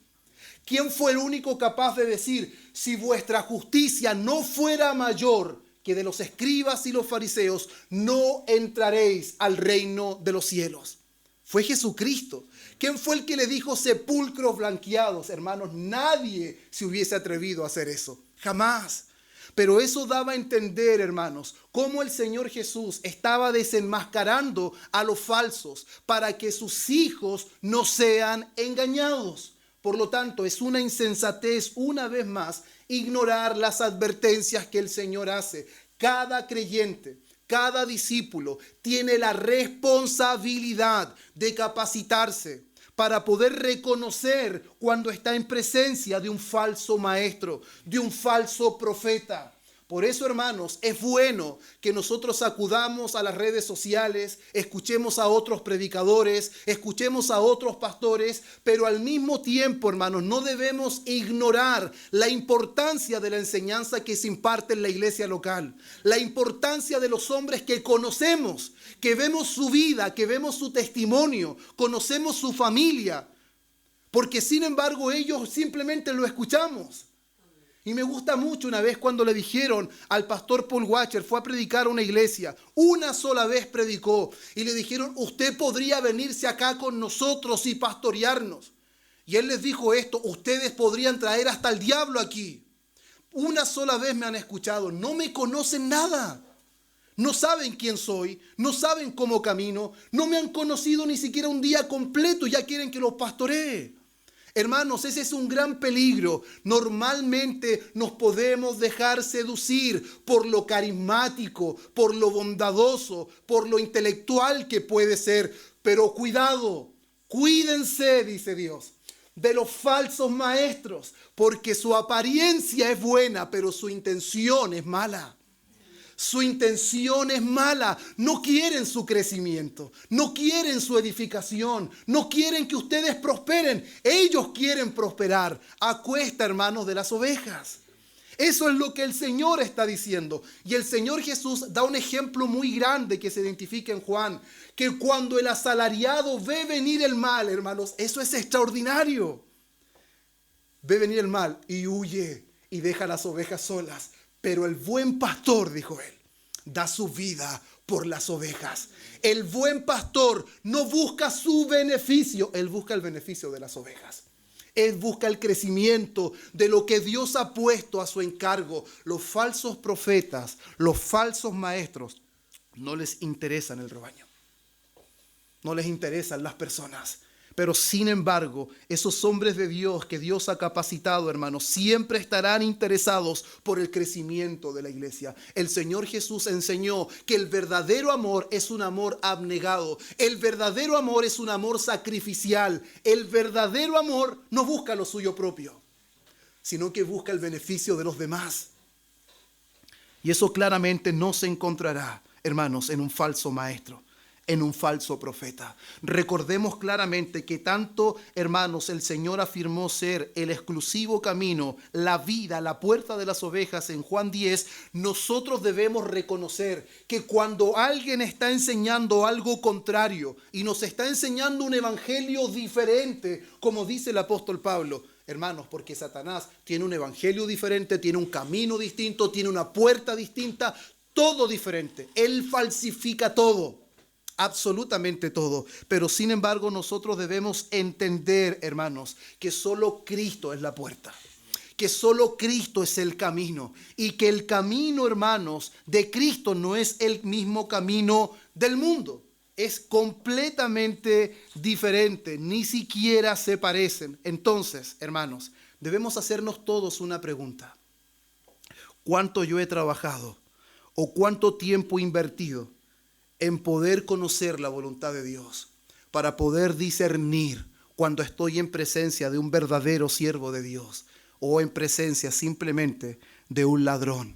¿Quién fue el único capaz de decir, si vuestra justicia no fuera mayor que de los escribas y los fariseos, no entraréis al reino de los cielos? Fue Jesucristo. ¿Quién fue el que le dijo sepulcros blanqueados? Hermanos, nadie se hubiese atrevido a hacer eso. Jamás. Pero eso daba a entender, hermanos, cómo el Señor Jesús estaba desenmascarando a los falsos para que sus hijos no sean engañados. Por lo tanto, es una insensatez, una vez más, ignorar las advertencias que el Señor hace. Cada creyente, cada discípulo tiene la responsabilidad de capacitarse para poder reconocer cuando está en presencia de un falso maestro, de un falso profeta. Por eso, hermanos, es bueno que nosotros acudamos a las redes sociales, escuchemos a otros predicadores, escuchemos a otros pastores, pero al mismo tiempo, hermanos, no debemos ignorar la importancia de la enseñanza que se imparte en la iglesia local, la importancia de los hombres que conocemos, que vemos su vida, que vemos su testimonio, conocemos su familia, porque sin embargo ellos simplemente lo escuchamos. Y me gusta mucho una vez cuando le dijeron al pastor Paul Washer, fue a predicar a una iglesia, una sola vez predicó, y le dijeron, usted podría venirse acá con nosotros y pastorearnos. Y él les dijo esto, ustedes podrían traer hasta el diablo aquí. Una sola vez me han escuchado, no me conocen nada. No saben quién soy, no saben cómo camino, no me han conocido ni siquiera un día completo, ya quieren que los pastoree. Hermanos, ese es un gran peligro. Normalmente nos podemos dejar seducir por lo carismático, por lo bondadoso, por lo intelectual que puede ser. Pero cuidado, cuídense, dice Dios, de los falsos maestros, porque su apariencia es buena, pero su intención es mala. Su intención es mala. No quieren su crecimiento, no quieren su edificación, no quieren que ustedes prosperen. Ellos quieren prosperar a cuesta, hermanos, de las ovejas. Eso es lo que el Señor está diciendo. Y el Señor Jesús da un ejemplo muy grande que se identifica en Juan, que cuando el asalariado ve venir el mal, hermanos, eso es extraordinario. Ve venir el mal y huye y deja las ovejas solas. Pero el buen pastor, dijo él, da su vida por las ovejas. El buen pastor no busca su beneficio, él busca el beneficio de las ovejas. Él busca el crecimiento de lo que Dios ha puesto a su encargo. Los falsos profetas, los falsos maestros, no les interesan el rebaño. No les interesan las personas. Pero sin embargo, esos hombres de Dios que Dios ha capacitado, hermanos, siempre estarán interesados por el crecimiento de la iglesia. El Señor Jesús enseñó que el verdadero amor es un amor abnegado. El verdadero amor es un amor sacrificial. El verdadero amor no busca lo suyo propio, sino que busca el beneficio de los demás. Y eso claramente no se encontrará, hermanos, en un falso maestro, en un falso profeta. Recordemos claramente que tanto, hermanos, el Señor afirmó ser el exclusivo camino, la vida, la puerta de las ovejas en Juan 10. Nosotros debemos reconocer que cuando alguien está enseñando algo contrario y nos está enseñando un evangelio diferente, como dice el apóstol Pablo, hermanos, porque Satanás tiene un evangelio diferente, tiene un camino distinto, tiene una puerta distinta, todo diferente. Él falsifica todo. Absolutamente todo. Pero sin embargo nosotros debemos entender, hermanos, que solo Cristo es la puerta, que solo Cristo es el camino, y que el camino, hermanos, de Cristo no es el mismo camino del mundo. Es completamente diferente, ni siquiera se parecen. Entonces, hermanos, debemos hacernos todos una pregunta. ¿Cuánto yo he trabajado o cuánto tiempo he invertido en poder conocer la voluntad de Dios, para poder discernir cuando estoy en presencia de un verdadero siervo de Dios o en presencia simplemente de un ladrón,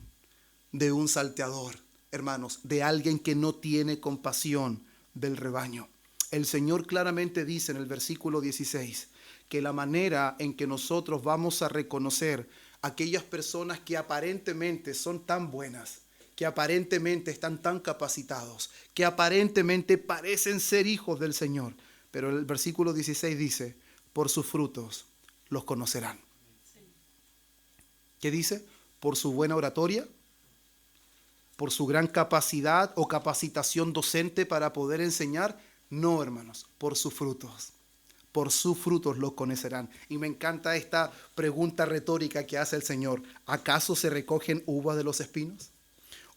de un salteador, hermanos, de alguien que no tiene compasión del rebaño? El Señor claramente dice en el versículo 16 que la manera en que nosotros vamos a reconocer aquellas personas que aparentemente son tan buenas, que aparentemente están tan capacitados, que aparentemente parecen ser hijos del Señor. Pero el versículo 16 dice, por sus frutos los conocerán. ¿Qué dice? ¿Por su buena oratoria? ¿Por su gran capacidad o capacitación docente para poder enseñar? No, hermanos, por sus frutos. Por sus frutos los conocerán. Y me encanta esta pregunta retórica que hace el Señor. ¿Acaso se recogen uvas de los espinos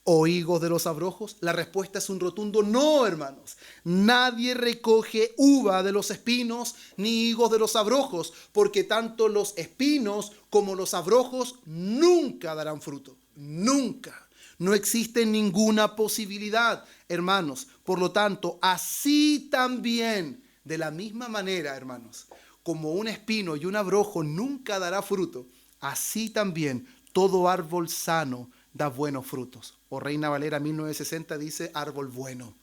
o higos de los abrojos? La respuesta es un rotundo no, hermanos. Nadie recoge uva de los espinos ni higos de los abrojos, porque tanto los espinos como los abrojos nunca darán fruto. Nunca. No existe ninguna posibilidad, hermanos. Por lo tanto, así también, de la misma manera, hermanos, como un espino y un abrojo nunca dará fruto, así también todo árbol sano da buenos frutos. O Reina Valera 1960 dice, árbol bueno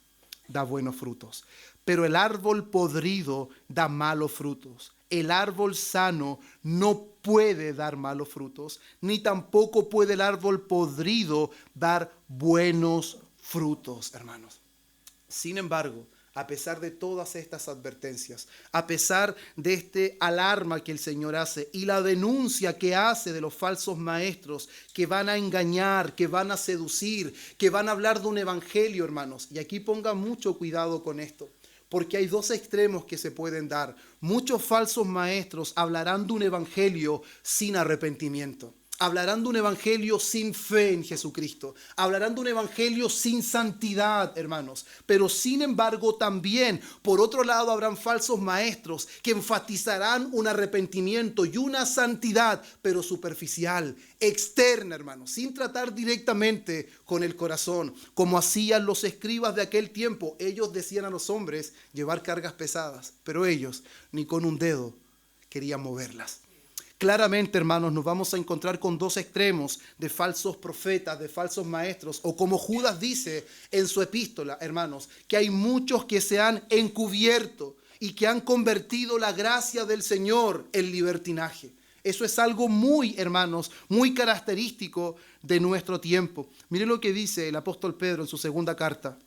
da buenos frutos. Pero el árbol podrido da malos frutos. El árbol sano no puede dar malos frutos, ni tampoco puede el árbol podrido dar buenos frutos, hermanos. Sin embargo, a pesar de todas estas advertencias, a pesar de este alarma que el Señor hace y la denuncia que hace de los falsos maestros que van a engañar, que van a seducir, que van a hablar de un evangelio, hermanos, y aquí pongan mucho cuidado con esto, porque hay dos extremos que se pueden dar. Muchos falsos maestros hablarán de un evangelio sin arrepentimiento. Hablarán de un evangelio sin fe en Jesucristo. Hablarán de un evangelio sin santidad, hermanos. Pero sin embargo también, por otro lado, habrán falsos maestros que enfatizarán un arrepentimiento y una santidad, pero superficial, externa, hermanos, sin tratar directamente con el corazón, como hacían los escribas de aquel tiempo. Ellos decían a los hombres llevar cargas pesadas, pero ellos ni con un dedo querían moverlas. Claramente, hermanos, nos vamos a encontrar con dos extremos de falsos profetas, de falsos maestros, o como Judas dice en su epístola, hermanos, que hay muchos que se han encubierto y que han convertido la gracia del Señor en libertinaje. Eso es algo muy, hermanos, muy característico de nuestro tiempo. Miren lo que dice el apóstol Pedro en su segunda carta,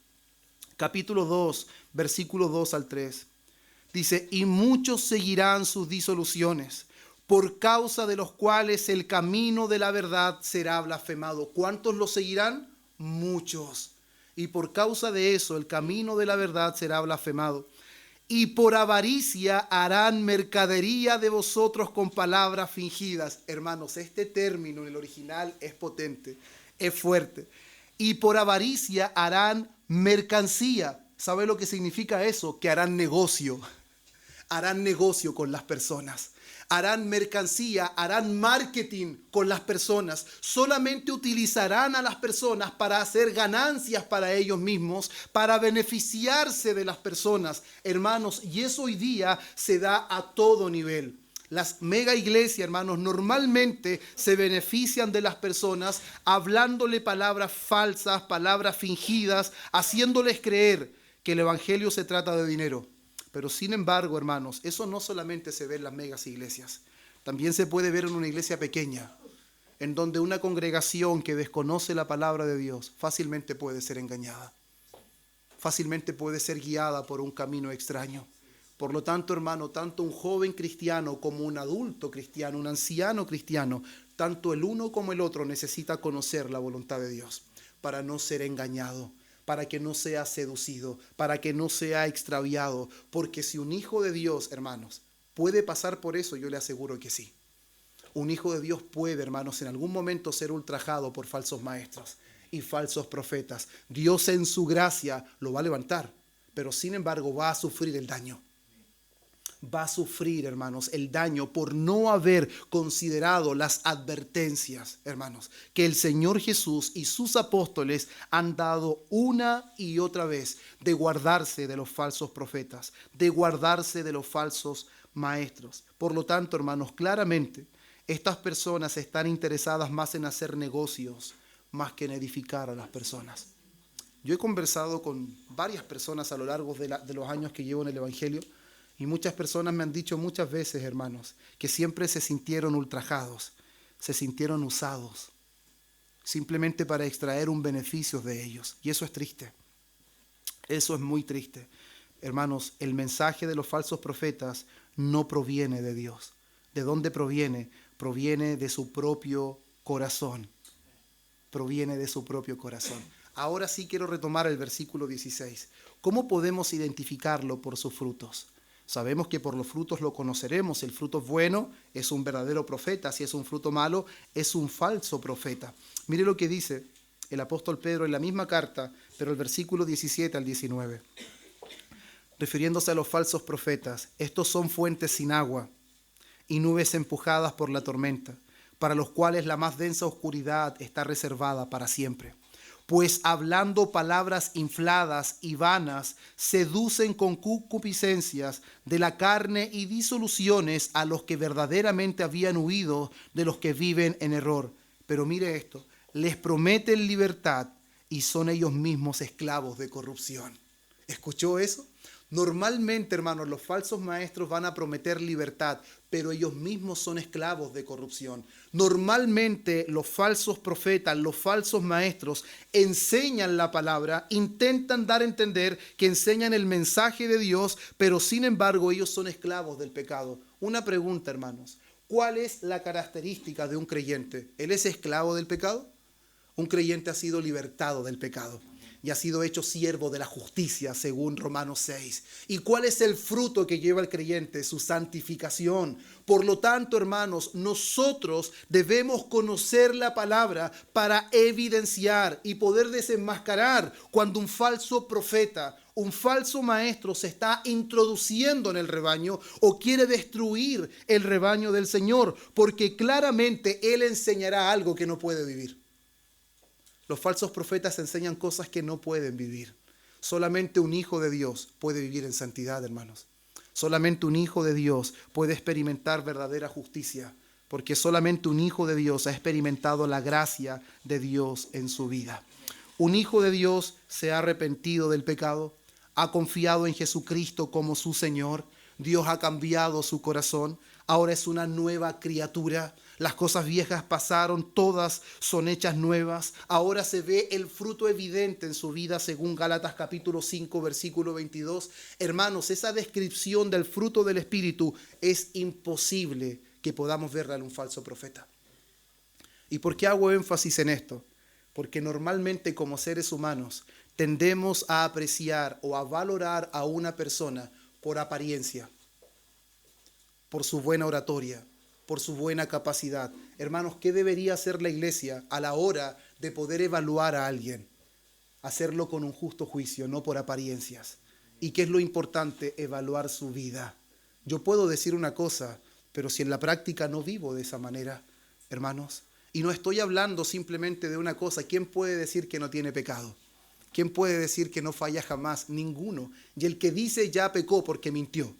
capítulo 2, versículos 2 al 3. Dice, y muchos seguirán sus disoluciones, por causa de los cuales el camino de la verdad será blasfemado. ¿Cuántos lo seguirán? Muchos. Y por causa de eso el camino de la verdad será blasfemado. Y por avaricia harán mercadería de vosotros con palabras fingidas. Hermanos, este término en el original es potente, es fuerte. Y por avaricia harán mercancía. ¿Sabe lo que significa eso? Que harán negocio. Harán negocio con las personas. Harán mercancía, harán marketing con las personas. Solamente utilizarán a las personas para hacer ganancias para ellos mismos, para beneficiarse de las personas, hermanos. Y eso hoy día se da a todo nivel. Las mega iglesias, hermanos, normalmente se benefician de las personas hablándole palabras falsas, palabras fingidas, haciéndoles creer que el evangelio se trata de dinero. Pero sin embargo, hermanos, eso no solamente se ve en las megas iglesias. También se puede ver en una iglesia pequeña, en donde una congregación que desconoce la palabra de Dios fácilmente puede ser engañada. Fácilmente puede ser guiada por un camino extraño. Por lo tanto, hermano, tanto un joven cristiano como un adulto cristiano, un anciano cristiano, tanto el uno como el otro necesita conocer la voluntad de Dios para no ser engañado, para que no sea seducido, para que no sea extraviado. Porque si un hijo de Dios, hermanos, puede pasar por eso, yo le aseguro que sí. Un hijo de Dios puede, hermanos, en algún momento ser ultrajado por falsos maestros y falsos profetas. Dios en su gracia lo va a levantar, pero sin embargo va a sufrir el daño. Va a sufrir, hermanos, el daño por no haber considerado las advertencias, hermanos, que el Señor Jesús y sus apóstoles han dado una y otra vez de guardarse de los falsos profetas, de guardarse de los falsos maestros. Por lo tanto, hermanos, claramente estas personas están interesadas más en hacer negocios más que en edificar a las personas. Yo he conversado con varias personas a lo largo de los años que llevo en el Evangelio. Y muchas personas me han dicho muchas veces, hermanos, que siempre se sintieron ultrajados, se sintieron usados, simplemente para extraer un beneficio de ellos. Y eso es triste. Eso es muy triste. Hermanos, el mensaje de los falsos profetas no proviene de Dios. ¿De dónde proviene? Proviene de su propio corazón. Proviene de su propio corazón. Ahora sí quiero retomar el versículo 16. ¿Cómo podemos identificarlo por sus frutos? Sabemos que por los frutos lo conoceremos. Si el fruto es bueno, es un verdadero profeta. Si es un fruto malo, es un falso profeta. Mire lo que dice el apóstol Pedro en la misma carta, pero el versículo 17 al 19. Refiriéndose a los falsos profetas, estos son fuentes sin agua y nubes empujadas por la tormenta, para los cuales la más densa oscuridad está reservada para siempre. Pues hablando palabras infladas y vanas, seducen con concupiscencias de la carne y disoluciones a los que verdaderamente habían huido de los que viven en error. Pero mire esto, les prometen libertad y son ellos mismos esclavos de corrupción. ¿Escuchó eso? Normalmente, hermanos, los falsos maestros van a prometer libertad, pero ellos mismos son esclavos de corrupción. Normalmente los falsos profetas, los falsos maestros enseñan la palabra, intentan dar a entender que enseñan el mensaje de Dios, pero sin embargo ellos son esclavos del pecado. Una pregunta, hermanos, ¿cuál es la característica de un creyente? ¿Él es esclavo del pecado? Un creyente ha sido libertado del pecado y ha sido hecho siervo de la justicia, según Romanos 6. ¿Y cuál es el fruto que lleva el creyente? Su santificación. Por lo tanto, hermanos, nosotros debemos conocer la palabra para evidenciar y poder desenmascarar cuando un falso profeta, un falso maestro se está introduciendo en el rebaño o quiere destruir el rebaño del Señor, porque claramente él enseñará algo que no puede vivir. Los falsos profetas enseñan cosas que no pueden vivir. Solamente un hijo de Dios puede vivir en santidad, hermanos. Solamente un hijo de Dios puede experimentar verdadera justicia, porque solamente un hijo de Dios ha experimentado la gracia de Dios en su vida. Un hijo de Dios se ha arrepentido del pecado, ha confiado en Jesucristo como su Señor. Dios ha cambiado su corazón. Ahora es una nueva criatura. Las cosas viejas pasaron, todas son hechas nuevas. Ahora se ve el fruto evidente en su vida, según Gálatas capítulo 5, versículo 22. Hermanos, esa descripción del fruto del Espíritu es imposible que podamos verla en un falso profeta. ¿Y por qué hago énfasis en esto? Porque normalmente como seres humanos tendemos a apreciar o a valorar a una persona por apariencia, por su buena oratoria, por su buena capacidad. Hermanos, ¿qué debería hacer la iglesia a la hora de poder evaluar a alguien? Hacerlo con un justo juicio, no por apariencias. ¿Y qué es lo importante? Evaluar su vida. Yo puedo decir una cosa, pero si en la práctica no vivo de esa manera, hermanos, y no estoy hablando simplemente de una cosa, ¿quién puede decir que no tiene pecado? ¿Quién puede decir que no falla jamás? Ninguno. Y el que dice ya pecó porque mintió.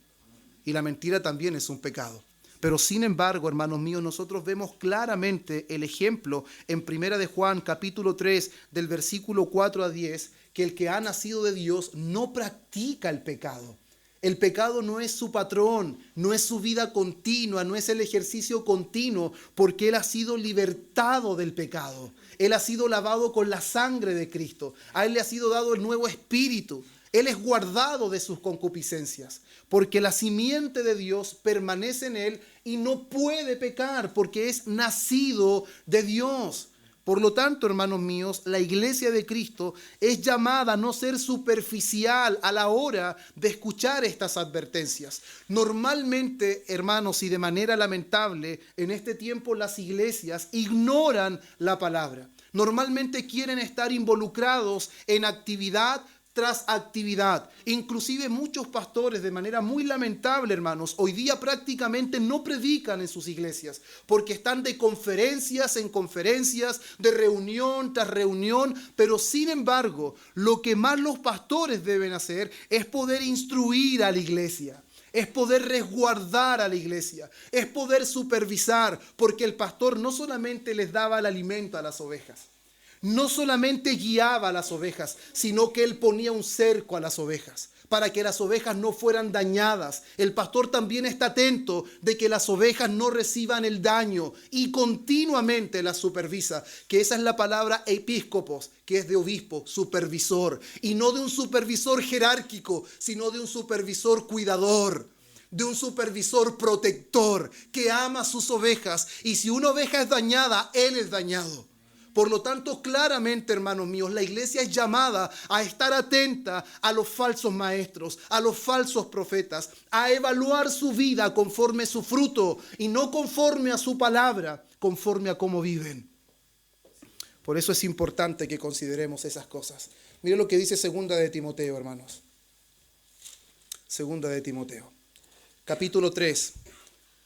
Y la mentira también es un pecado. Pero sin embargo, hermanos míos, nosotros vemos claramente el ejemplo en 1 de Juan, capítulo 3, del versículo 4 a 10, que el que ha nacido de Dios no practica el pecado. El pecado no es su patrón, no es su vida continua, no es el ejercicio continuo, porque él ha sido libertado del pecado. Él ha sido lavado con la sangre de Cristo. A él le ha sido dado el nuevo espíritu. Él es guardado de sus concupiscencias, porque la simiente de Dios permanece en él y no puede pecar, porque es nacido de Dios. Por lo tanto, hermanos míos, la iglesia de Cristo es llamada a no ser superficial a la hora de escuchar estas advertencias. Normalmente, hermanos, y de manera lamentable, en este tiempo las iglesias ignoran la palabra. Normalmente quieren estar involucrados en actividad tras actividad. Inclusive muchos pastores, de manera muy lamentable, hermanos, hoy día prácticamente no predican en sus iglesias porque están de conferencias en conferencias, de reunión tras reunión, pero sin embargo, lo que más los pastores deben hacer es poder instruir a la iglesia. Es poder resguardar a la iglesia, es poder supervisar, porque el pastor no solamente les daba el alimento a las ovejas, no solamente guiaba a las ovejas, sino que él ponía un cerco a las ovejas para que las ovejas no fueran dañadas. El pastor también está atento de que las ovejas no reciban el daño y continuamente las supervisa, que esa es la palabra episcopos, que es de obispo, supervisor, y no de un supervisor jerárquico, sino de un supervisor cuidador, de un supervisor protector que ama a sus ovejas, y si una oveja es dañada, él es dañado. Por lo tanto, claramente, hermanos míos, la iglesia es llamada a estar atenta a los falsos maestros, a los falsos profetas, a evaluar su vida conforme a su fruto y no conforme a su palabra, conforme a cómo viven. Por eso es importante que consideremos esas cosas. Mire lo que dice Segunda de Timoteo, hermanos. Segunda de Timoteo, capítulo 3,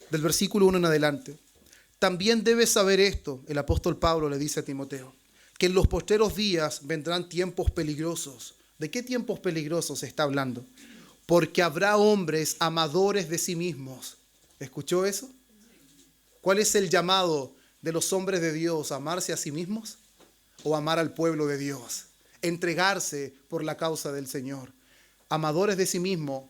del versículo 1 en adelante. También debes saber esto, el apóstol Pablo le dice a Timoteo, que en los postreros días vendrán tiempos peligrosos. ¿De qué tiempos peligrosos se está hablando? Porque habrá hombres amadores de sí mismos. ¿Escuchó eso? ¿Cuál es el llamado de los hombres de Dios? ¿Amarse a sí mismos? o amar al pueblo de Dios, entregarse por la causa del Señor. Amadores de sí mismos,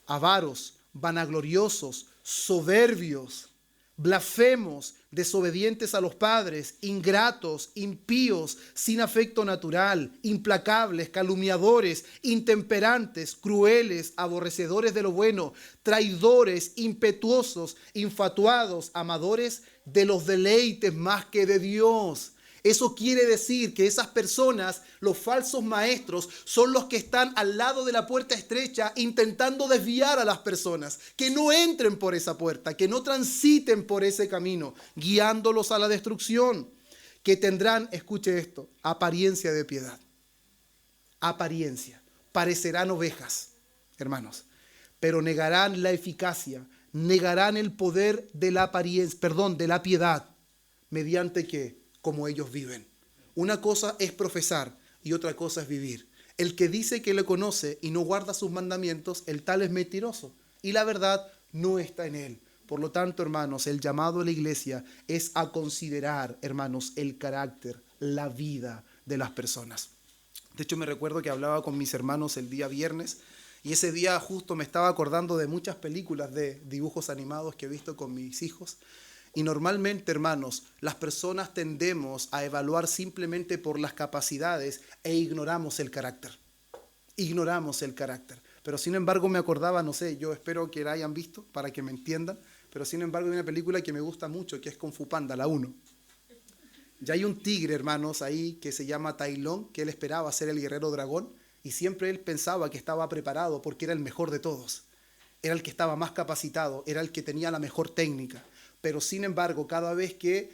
avaros, vanagloriosos, soberbios, blasfemos, desobedientes a los padres, ingratos, impíos, sin afecto natural, implacables, calumniadores, intemperantes, crueles, aborrecedores de lo bueno, traidores, impetuosos, infatuados, amadores de los deleites más que de Dios. Eso quiere decir que esas personas, los falsos maestros, son los que están al lado de la puerta estrecha intentando desviar a las personas, que no entren por esa puerta, que no transiten por ese camino, guiándolos a la destrucción, que tendrán, escuche esto, apariencia de piedad. Apariencia. Parecerán ovejas, hermanos, pero negarán la eficacia, negarán el poder de la apariencia, de la piedad, mediante ¿qué? Como ellos viven. Una cosa es profesar y otra cosa es vivir. El que dice que le conoce y no guarda sus mandamientos, el tal es mentiroso y la verdad no está en él. Por lo tanto, hermanos, el llamado de la iglesia es a considerar, hermanos, el carácter, la vida de las personas. De hecho, me recuerdo que hablaba con mis hermanos el día viernes y ese día justo me estaba acordando de muchas películas de dibujos animados que he visto con mis hijos. Y normalmente, hermanos, las personas tendemos a evaluar simplemente por las capacidades e ignoramos el carácter. Ignoramos el carácter. Pero sin embargo me acordaba, no sé, yo espero que la hayan visto para que me entiendan, pero sin embargo hay una película que me gusta mucho, que es Kung Fu Panda, la 1. Ya hay un tigre, hermanos, ahí que se llama Tai Lung, que él esperaba ser el guerrero dragón y siempre él pensaba que estaba preparado porque era el mejor de todos. Era el que estaba más capacitado, era el que tenía la mejor técnica. Pero sin embargo, cada vez que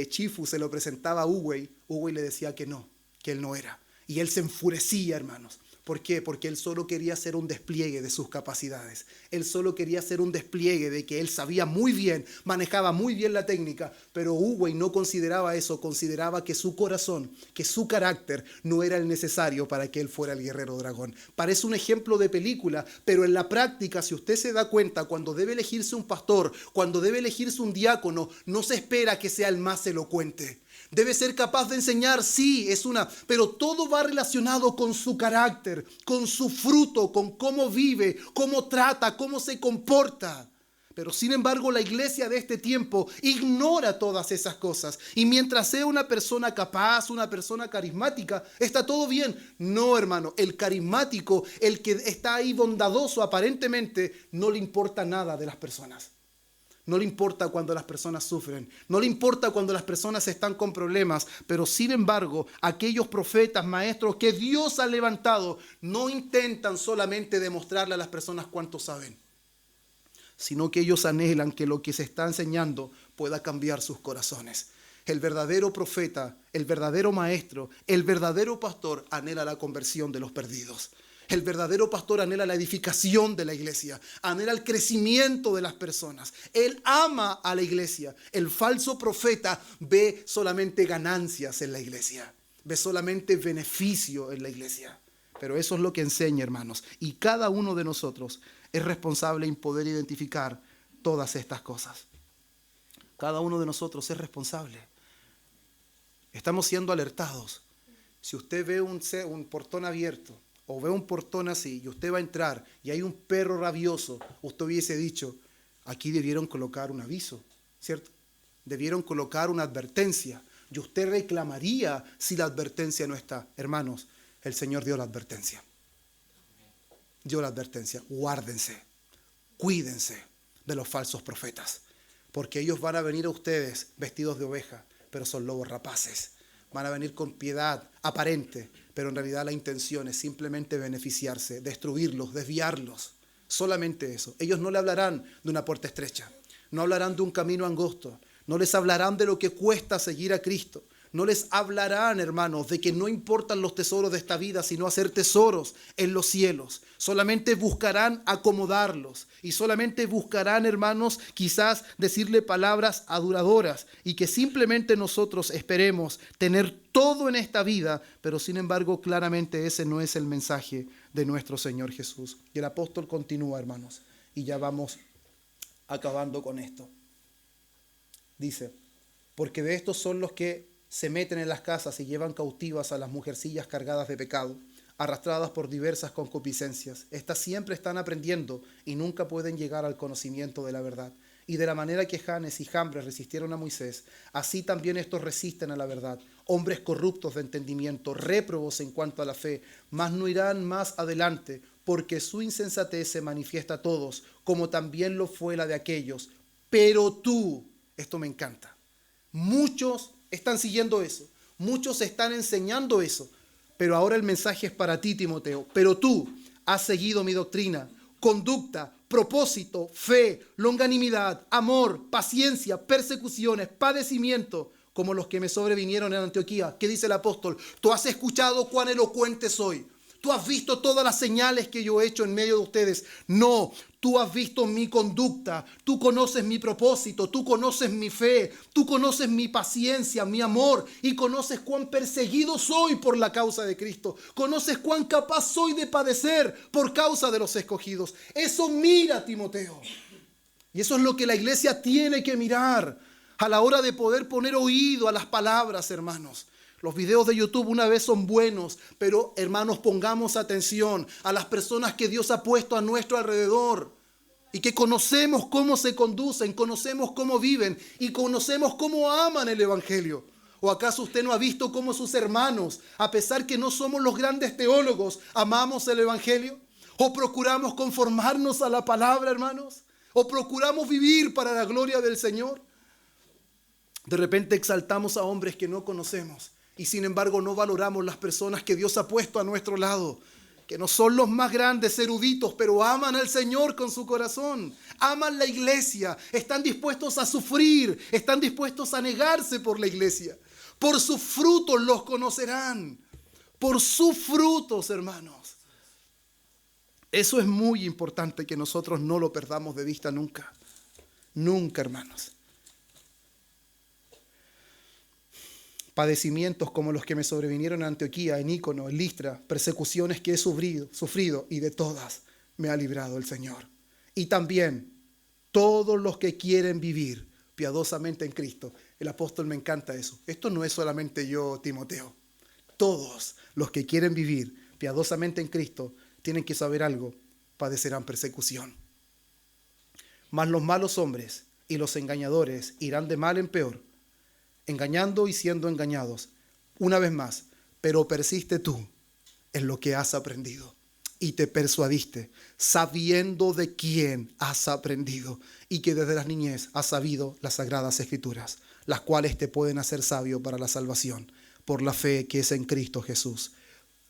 Chifu se lo presentaba a Wu-Wei, Wu-Wei le decía que no, que él no era. Y él se enfurecía, hermanos. ¿Por qué? Porque él solo quería hacer un despliegue de sus capacidades. Él solo quería hacer un despliegue de que él sabía muy bien, manejaba muy bien la técnica, pero Wu-Wei no consideraba eso, consideraba que su corazón, que su carácter no era el necesario para que él fuera el guerrero dragón. Parece un ejemplo de película, pero en la práctica, si usted se da cuenta, cuando debe elegirse un pastor, cuando debe elegirse un diácono, no se espera que sea el más elocuente. Debe ser capaz de enseñar, sí, pero todo va relacionado con su carácter, con su fruto, con cómo vive, cómo trata, cómo se comporta. Pero sin embargo la iglesia de este tiempo ignora todas esas cosas. Y mientras sea una persona capaz, una persona carismática, está todo bien. No, hermano, el carismático, el que está ahí bondadoso aparentemente, no le importa nada de las personas. No le importa cuando las personas sufren, no le importa cuando las personas están con problemas, pero sin embargo, aquellos profetas, maestros que Dios ha levantado, no intentan solamente demostrarle a las personas cuánto saben, sino que ellos anhelan que lo que se está enseñando pueda cambiar sus corazones. El verdadero profeta, el verdadero maestro, el verdadero pastor anhela la conversión de los perdidos. El verdadero pastor anhela la edificación de la iglesia, anhela el crecimiento de las personas. Él ama a la iglesia. El falso profeta ve solamente ganancias en la iglesia, ve solamente beneficio en la iglesia. Pero eso es lo que enseña, hermanos. Y cada uno de nosotros es responsable en poder identificar todas estas cosas. Cada uno de nosotros es responsable. Estamos siendo alertados. Si usted ve un portón abierto, o ve un portón así y usted va a entrar y hay un perro rabioso, usted hubiese dicho, aquí debieron colocar un aviso, ¿cierto? Debieron colocar una advertencia y usted reclamaría si la advertencia no está. Hermanos, el Señor dio la advertencia. Dio la advertencia. Guárdense, cuídense de los falsos profetas, porque ellos van a venir a ustedes vestidos de oveja, pero son lobos rapaces. Van a venir con piedad aparente, pero en realidad la intención es simplemente beneficiarse, destruirlos, desviarlos. Solamente eso. Ellos no le hablarán de una puerta estrecha, no hablarán de un camino angosto, no les hablarán de lo que cuesta seguir a Cristo. No les hablarán, hermanos, de que no importan los tesoros de esta vida, sino hacer tesoros en los cielos. Solamente buscarán acomodarlos y solamente buscarán, hermanos, quizás decirle palabras aduladoras y que simplemente nosotros esperemos tener todo en esta vida, pero sin embargo, claramente ese no es el mensaje de nuestro Señor Jesús. Y el apóstol continúa, hermanos, y ya vamos acabando con esto. Dice, porque de estos son los que se meten en las casas y llevan cautivas a las mujercillas cargadas de pecado, arrastradas por diversas concupiscencias. Estas siempre están aprendiendo y nunca pueden llegar al conocimiento de la verdad. Y de la manera que Janes y Jambres resistieron a Moisés, así también estos resisten a la verdad. Hombres corruptos de entendimiento, réprobos en cuanto a la fe, mas no irán más adelante, porque su insensatez se manifiesta a todos, como también lo fue la de aquellos. Pero tú, esto me encanta, muchos están siguiendo eso, muchos están enseñando eso, pero ahora el mensaje es para ti, Timoteo. Pero tú has seguido mi doctrina, conducta, propósito, fe, longanimidad, amor, paciencia, persecuciones, padecimiento, como los que me sobrevinieron en Antioquía. ¿Qué dice el apóstol? Tú has escuchado cuán elocuente soy. Tú has visto todas las señales que yo he hecho en medio de ustedes. No, tú has visto mi conducta, tú conoces mi propósito, tú conoces mi fe, tú conoces mi paciencia, mi amor, y conoces cuán perseguido soy por la causa de Cristo. Conoces cuán capaz soy de padecer por causa de los escogidos. Eso mira, Timoteo. Y eso es lo que la iglesia tiene que mirar a la hora de poder poner oído a las palabras, hermanos. Los videos de YouTube una vez son buenos, pero hermanos, pongamos atención a las personas que Dios ha puesto a nuestro alrededor y que conocemos cómo se conducen, conocemos cómo viven y conocemos cómo aman el Evangelio. ¿O acaso usted no ha visto cómo sus hermanos, a pesar que no somos los grandes teólogos, amamos el Evangelio? ¿O procuramos conformarnos a la palabra, hermanos? ¿O procuramos vivir para la gloria del Señor? De repente exaltamos a hombres que no conocemos. Y sin embargo no valoramos las personas que Dios ha puesto a nuestro lado, que no son los más grandes eruditos, pero aman al Señor con su corazón, aman la iglesia, están dispuestos a sufrir, están dispuestos a negarse por la iglesia. Por sus frutos los conocerán, por sus frutos, hermanos. Eso es muy importante que nosotros no lo perdamos de vista nunca, nunca, hermanos. Padecimientos como los que me sobrevinieron en Antioquía, en Ícono, en Listra, persecuciones que he sufrido y de todas me ha librado el Señor. Y también todos los que quieren vivir piadosamente en Cristo. El apóstol me encanta eso. Esto no es solamente yo, Timoteo. Todos los que quieren vivir piadosamente en Cristo tienen que saber algo: padecerán persecución. Mas los malos hombres y los engañadores irán de mal en peor, engañando y siendo engañados. Una vez más, pero persiste tú en lo que has aprendido y te persuadiste, sabiendo de quién has aprendido y que desde la niñez has sabido las sagradas escrituras, las cuales te pueden hacer sabio para la salvación por la fe que es en Cristo Jesús.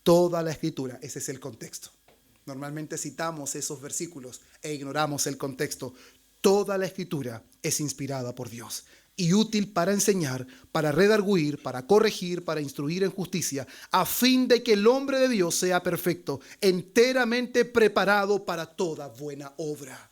Toda la escritura, ese es el contexto. Normalmente citamos esos versículos e ignoramos el contexto. Toda la escritura es inspirada por Dios y útil para enseñar, para redarguir, para corregir, para instruir en justicia, a fin de que el hombre de Dios sea perfecto, enteramente preparado para toda buena obra.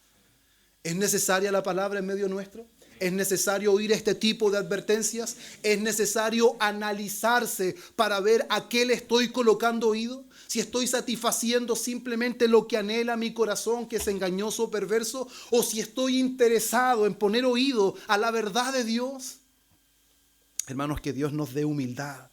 ¿Es necesaria la palabra en medio nuestro? ¿Es necesario oír este tipo de advertencias? ¿Es necesario analizarse para ver a qué le estoy colocando oído? Si estoy satisfaciendo simplemente lo que anhela mi corazón, que es engañoso o perverso, o si estoy interesado en poner oído a la verdad de Dios. Hermanos, que Dios nos dé humildad,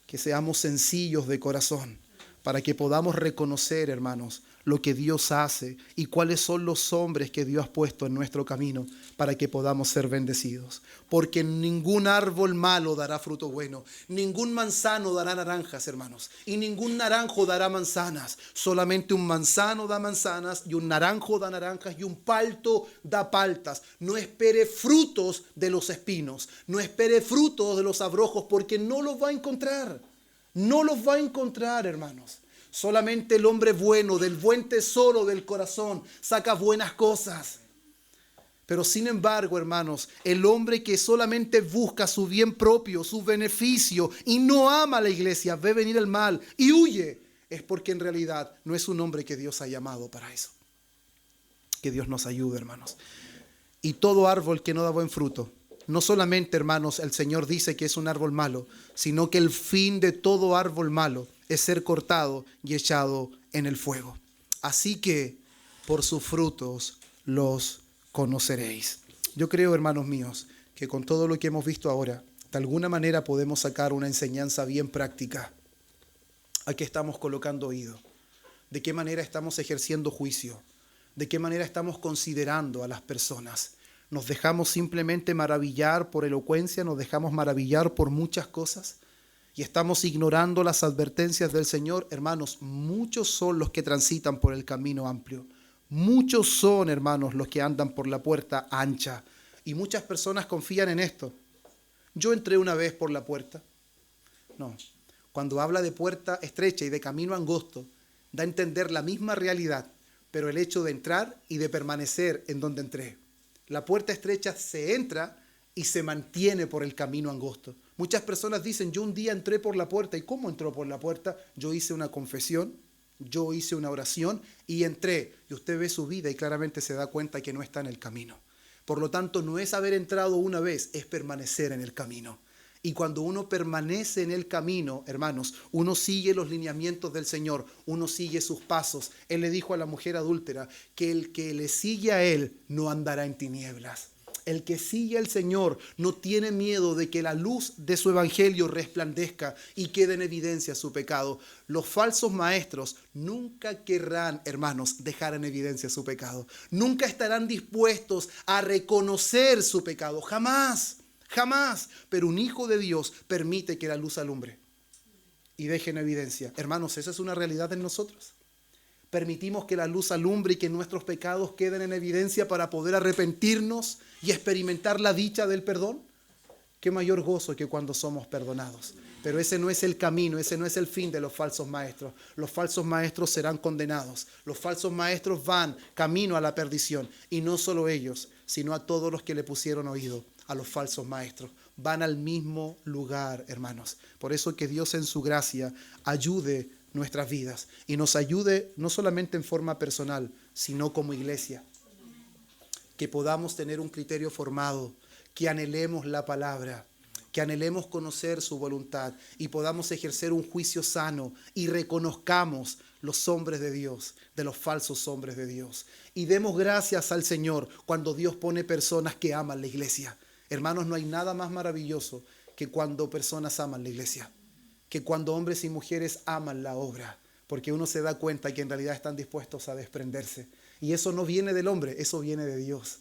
que seamos sencillos de corazón, para que podamos reconocer, hermanos, lo que Dios hace y cuáles son los hombres que Dios ha puesto en nuestro camino para que podamos ser bendecidos. Porque ningún árbol malo dará fruto bueno, ningún manzano dará naranjas, hermanos, y ningún naranjo dará manzanas. Solamente un manzano da manzanas y un naranjo da naranjas y un palto da paltas. No espere frutos de los espinos, no espere frutos de los abrojos, porque no los va a encontrar. No los va a encontrar, hermanos. Solamente el hombre bueno, del buen tesoro del corazón, saca buenas cosas. Pero sin embargo, hermanos, el hombre que solamente busca su bien propio, su beneficio, y no ama a la iglesia, ve venir el mal y huye, es porque en realidad no es un hombre que Dios ha llamado para eso. Que Dios nos ayude, hermanos. Y todo árbol que no da buen fruto, no solamente, hermanos, el Señor dice que es un árbol malo, sino que el fin de todo árbol malo es ser cortado y echado en el fuego. Así que por sus frutos los conoceréis. Yo creo, hermanos míos, que con todo lo que hemos visto ahora, de alguna manera podemos sacar una enseñanza bien práctica. ¿A qué estamos colocando oído? ¿De qué manera estamos ejerciendo juicio? ¿De qué manera estamos considerando a las personas? ¿Nos dejamos simplemente maravillar por elocuencia? ¿Nos dejamos maravillar por muchas cosas? ¿Y estamos ignorando las advertencias del Señor? Hermanos, muchos son los que transitan por el camino amplio. Muchos son, hermanos, los que andan por la puerta ancha. Y muchas personas confían en esto. Yo entré una vez por la puerta. No. Cuando habla de puerta estrecha y de camino angosto, da a entender la misma realidad, pero el hecho de entrar y de permanecer en donde entré. La puerta estrecha se entra y se mantiene por el camino angosto. Muchas personas dicen, yo un día entré por la puerta. ¿Y cómo entró por la puerta? Yo hice una confesión, yo hice una oración y entré. Y usted ve su vida y claramente se da cuenta que no está en el camino. Por lo tanto, no es haber entrado una vez, es permanecer en el camino. Y cuando uno permanece en el camino, hermanos, uno sigue los lineamientos del Señor, uno sigue sus pasos. Él le dijo a la mujer adúltera que el que le sigue a Él no andará en tinieblas. El que sigue al Señor no tiene miedo de que la luz de su evangelio resplandezca y quede en evidencia su pecado. Los falsos maestros nunca querrán, hermanos, dejar en evidencia su pecado. Nunca estarán dispuestos a reconocer su pecado. Jamás, jamás. Pero un hijo de Dios permite que la luz alumbre y deje en evidencia. Hermanos, esa es una realidad en nosotros. Permitimos que la luz alumbre y que nuestros pecados queden en evidencia para poder arrepentirnos y experimentar la dicha del perdón. Qué mayor gozo que cuando somos perdonados. Pero ese no es el camino, ese no es el fin de los falsos maestros. Los falsos maestros serán condenados. Los falsos maestros van camino a la perdición. Y no solo ellos, sino a todos los que le pusieron oído a los falsos maestros. Van al mismo lugar, hermanos. Por eso que Dios en su gracia ayude nuestras vidas y nos ayude no solamente en forma personal, sino como iglesia. Que podamos tener un criterio formado, que anhelemos la palabra, que anhelemos conocer su voluntad y podamos ejercer un juicio sano y reconozcamos los hombres de Dios, de los falsos hombres de Dios. Y demos gracias al Señor cuando Dios pone personas que aman la iglesia. Hermanos, no hay nada más maravilloso que cuando personas aman la iglesia, que cuando hombres y mujeres aman la obra, porque uno se da cuenta que en realidad están dispuestos a desprenderse. Y eso no viene del hombre, eso viene de Dios.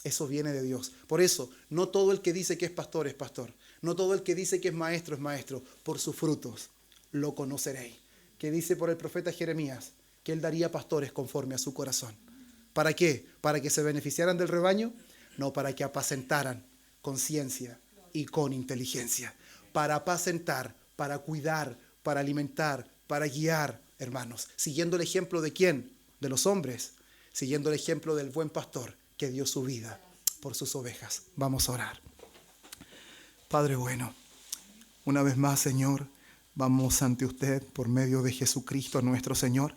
Eso viene de Dios. Por eso, no todo el que dice que es pastor es pastor. No todo el que dice que es maestro es maestro. Por sus frutos lo conoceréis. Que dice por el profeta Jeremías que él daría pastores conforme a su corazón. ¿Para qué? ¿Para que se beneficiaran del rebaño? No, para que apacentaran con ciencia y con inteligencia. Para apacentar, para cuidar, para alimentar, para guiar, hermanos. Siguiendo el ejemplo de ¿quién? De los hombres. Siguiendo el ejemplo del buen pastor que dio su vida por sus ovejas. Vamos a orar. Padre bueno, una vez más, Señor, vamos ante usted por medio de Jesucristo nuestro Señor.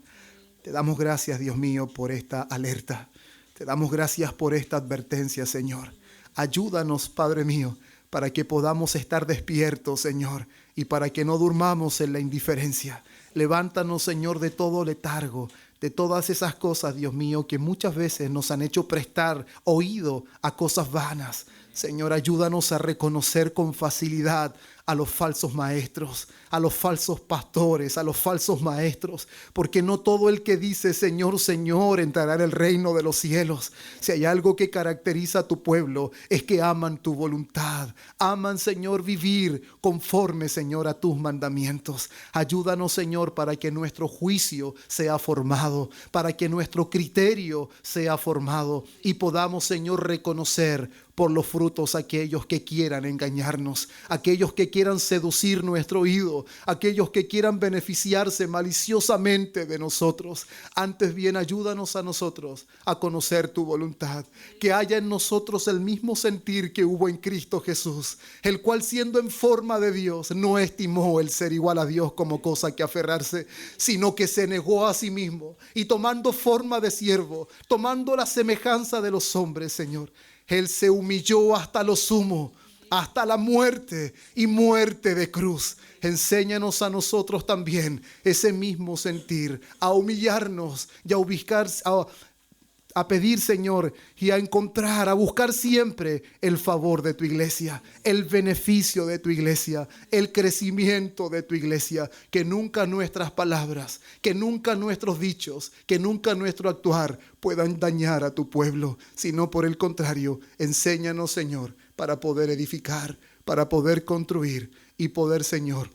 Te damos gracias, Dios mío, por esta alerta. Te damos gracias por esta advertencia, Señor. Ayúdanos, Padre mío, para que podamos estar despiertos, Señor, y para que no durmamos en la indiferencia. Levántanos, Señor, de todo letargo, de todas esas cosas, Dios mío, que muchas veces nos han hecho prestar oído a cosas vanas. Señor, ayúdanos a reconocer con facilidad a los falsos maestros, a los falsos pastores, a los falsos maestros, porque no todo el que dice Señor, Señor entrará en el reino de los cielos. Si hay algo que caracteriza a tu pueblo es que aman tu voluntad, aman, Señor, vivir conforme, Señor, a tus mandamientos. Ayúdanos, Señor, para que nuestro juicio sea formado, para que nuestro criterio sea formado y podamos, Señor, reconocer por los frutos aquellos que quieran engañarnos, aquellos que quieran seducir nuestro oído, aquellos que quieran beneficiarse maliciosamente de nosotros. Antes bien, ayúdanos a nosotros a conocer tu voluntad, que haya en nosotros el mismo sentir que hubo en Cristo Jesús, el cual siendo en forma de Dios no estimó el ser igual a Dios como cosa que aferrarse, sino que se negó a sí mismo y tomando forma de siervo, tomando la semejanza de los hombres, Señor, Él se humilló hasta lo sumo, hasta la muerte y muerte de cruz. Enséñanos a nosotros también ese mismo sentir, a humillarnos y a a pedir, Señor, y a encontrar, a buscar siempre el favor de tu iglesia, el beneficio de tu iglesia, el crecimiento de tu iglesia. Que nunca nuestras palabras, que nunca nuestros dichos, que nunca nuestro actuar puedan dañar a tu pueblo, sino por el contrario, enséñanos, Señor, para poder edificar, para poder construir y poder, Señor,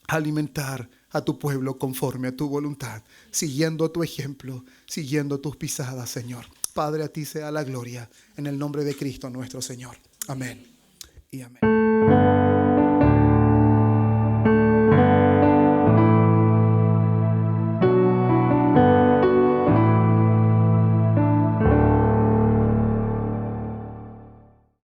alimentar a tu pueblo conforme a tu voluntad, siguiendo tu ejemplo, siguiendo tus pisadas, Señor. Padre, a ti sea la gloria, en el nombre de Cristo nuestro Señor. Amén y amén.